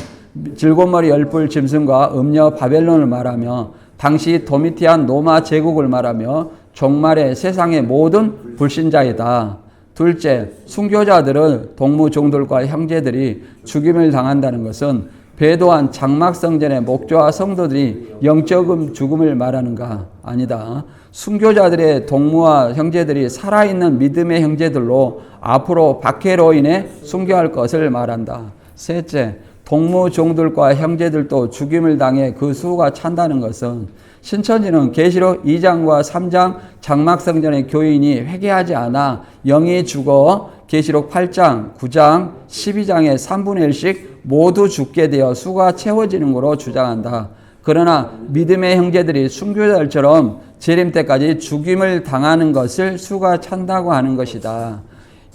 7머리 10뿔 짐승과 음녀 바벨론을 말하며 당시 도미티안 로마 제국을 말하며 종말의 세상의 모든 불신자이다. 둘째, 순교자들은 동무종들과 형제들이 죽임을 당한다는 것은 배도한 장막성전의 목자와 성도들이 영적 죽음을 말하는가? 아니다. 순교자들의 동무와 형제들이 살아있는 믿음의 형제들로 앞으로 박해로 인해 순교할 것을 말한다. 셋째, 동무종들과 형제들도 죽임을 당해 그 수가 찬다는 것은 신천지는 계시록 2장과 3장 장막성전의 교인이 회개하지 않아 영이 죽어 계시록 8장, 9장, 12장의 3분의 1씩 모두 죽게 되어 수가 채워지는 것으로 주장한다. 그러나 믿음의 형제들이 순교자들처럼 재림 때까지 죽임을 당하는 것을 수가 찬다고 하는 것이다.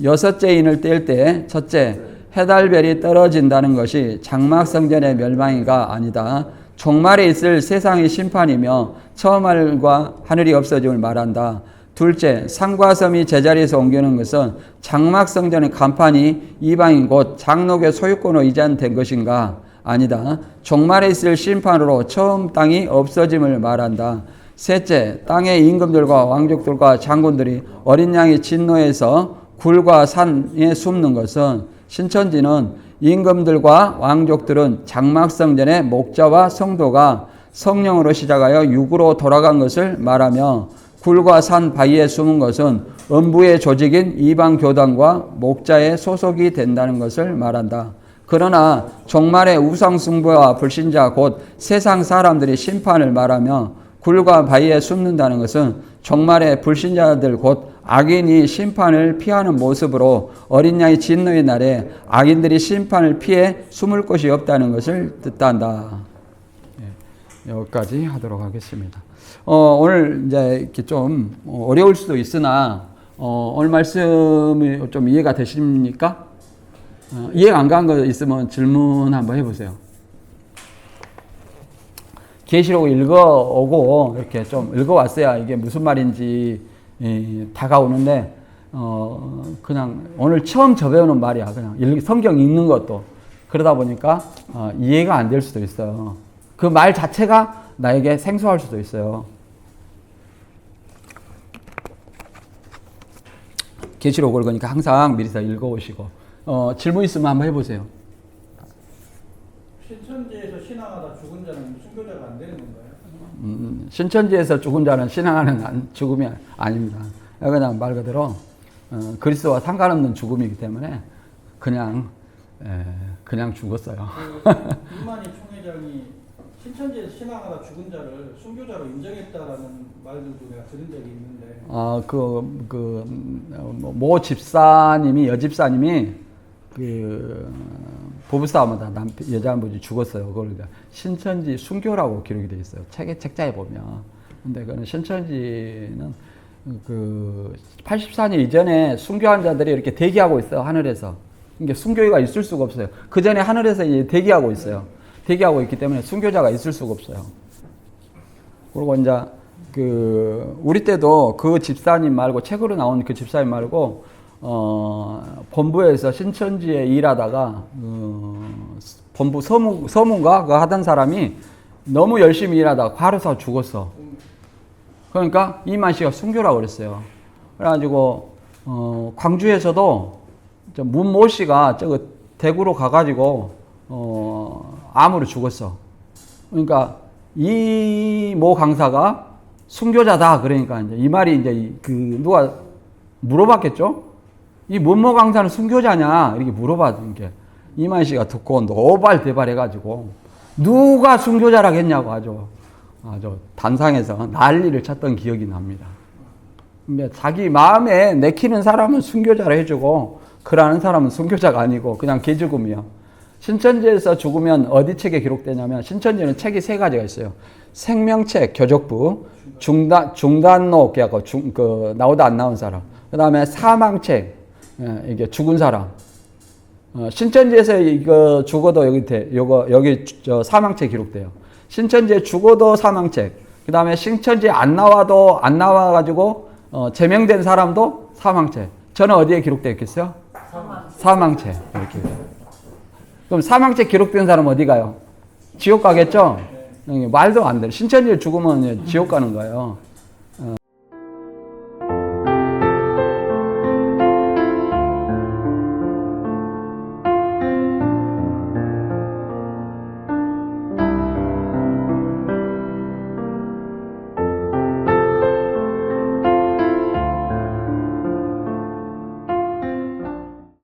여섯째 인을 뗄 때 첫째, 해달별이 떨어진다는 것이 장막성전의 멸망이가 아니다. 종말에 있을 세상의 심판이며 처음 하늘과 하늘이 없어짐을 말한다. 둘째, 산과 섬이 제자리에서 옮기는 것은 장막성전의 간판이 이방인 곧 장로교 소유권으로 이전된 것인가? 아니다. 종말에 있을 심판으로 처음 땅이 없어짐을 말한다. 셋째, 땅의 임금들과 왕족들과 장군들이 어린 양의 진노에서 굴과 산에 숨는 것은 신천지는 임금들과 왕족들은 장막성전의 목자와 성도가 성령으로 시작하여 육으로 돌아간 것을 말하며 굴과 산 바위에 숨은 것은 음부의 조직인 이방 교단과 목자의 소속이 된다는 것을 말한다. 그러나 종말의 우상숭배와 불신자 곧 세상 사람들이 심판을 말하며 굴과 바위에 숨는다는 것은 종말의 불신자들 곧 악인이 심판을 피하는 모습으로 어린 양의 진노의 날에 악인들이 심판을 피해 숨을 곳이 없다는 것을 뜻한다. 여기까지 하도록 하겠습니다. 오늘 이제 이렇게 좀 어려울 수도 있으나 오늘 말씀이 좀 이해가 되십니까? 이해가 안 간 거 있으면 질문 한번 해보세요. 계시록 읽어오고 이렇게 좀 읽어왔어야 이게 무슨 말인지 다가오는데 그냥 오늘 처음 접해오는 말이야. 그냥 성경 읽는 것도 그러다 보니까 이해가 안 될 수도 있어요. 그 말 자체가 나에게 생소할 수도 있어요. 계시록을 그러니까 항상 미리서 읽어오시고 질문 있으면 한번 해보세요. 신천지에서 신앙하다 죽은 자는 순교자가 안 되는 건가요? 신천지에서 죽은 자는 신앙하는 죽음이 아닙니다. 그냥 말 그대로 그리스도와 상관없는 죽음이기 때문에 그냥 죽었어요. 이만희 총회장이 신천지에서 신앙하다 죽은 자를 순교자로 인정했다라는 말들도 내가 들은 적이 있는데. 모 집사님이 여집사님이 부부싸움하다 여자분이 죽었어요. 그걸 신천지 순교라고 기록이 되어 있어요. 책자에 보면. 근데 그는 신천지는 84년 이전에 순교한 자들이 이렇게 대기하고 있어요. 하늘에서. 이게 순교가 있을 수가 없어요. 그 전에 하늘에서 이제 대기하고 있어요. 대기하고 있기 때문에 순교자가 있을 수가 없어요. 그리고 이제 우리 때도 그 집사님 말고 책으로 나온 그 집사님 말고 본부에서 신천지에 일하다가 본부 서문가 그 하던 사람이 너무 열심히 일하다가 과로사 죽었어. 그러니까 이만 씨가 순교라고 그랬어요. 그래가지고 광주에서도 문모 씨가 저거 대구로 가가지고 암으로 죽었어. 그러니까 이 모 강사가 순교자다. 그러니까 이제 이 말이 이제 누가 물어봤겠죠? 이 문모 강사는 순교자냐? 이렇게 물어봤던 게 이만 씨가 듣고 노발대발해가지고 누가 순교자라고 했냐고 아주 단상에서 난리를 쳤던 기억이 납니다. 근데 자기 마음에 내키는 사람은 순교자로 해주고 그러는 사람은 순교자가 아니고 그냥 개죽음이야. 신천지에서 죽으면 어디 책에 기록되냐면 신천지는 책이 세 가지가 있어요. 생명책, 교적부, 중단록, 나오다 안 나온 사람. 그 다음에 사망책, 이게 죽은 사람. 신천지에서 이거 죽어도 여기 사망책 기록돼요. 신천지에 죽어도 사망책. 그 다음에 신천지에 안 나와가지고 제명된 사람도 사망책. 저는 어디에 기록되어 있겠어요? 사망책. 이렇게. 그럼 사망책 기록된 사람은 어디 가요? 지옥 가겠죠? 말도 안 돼요. 신천지에 죽으면 지옥 가는 거예요.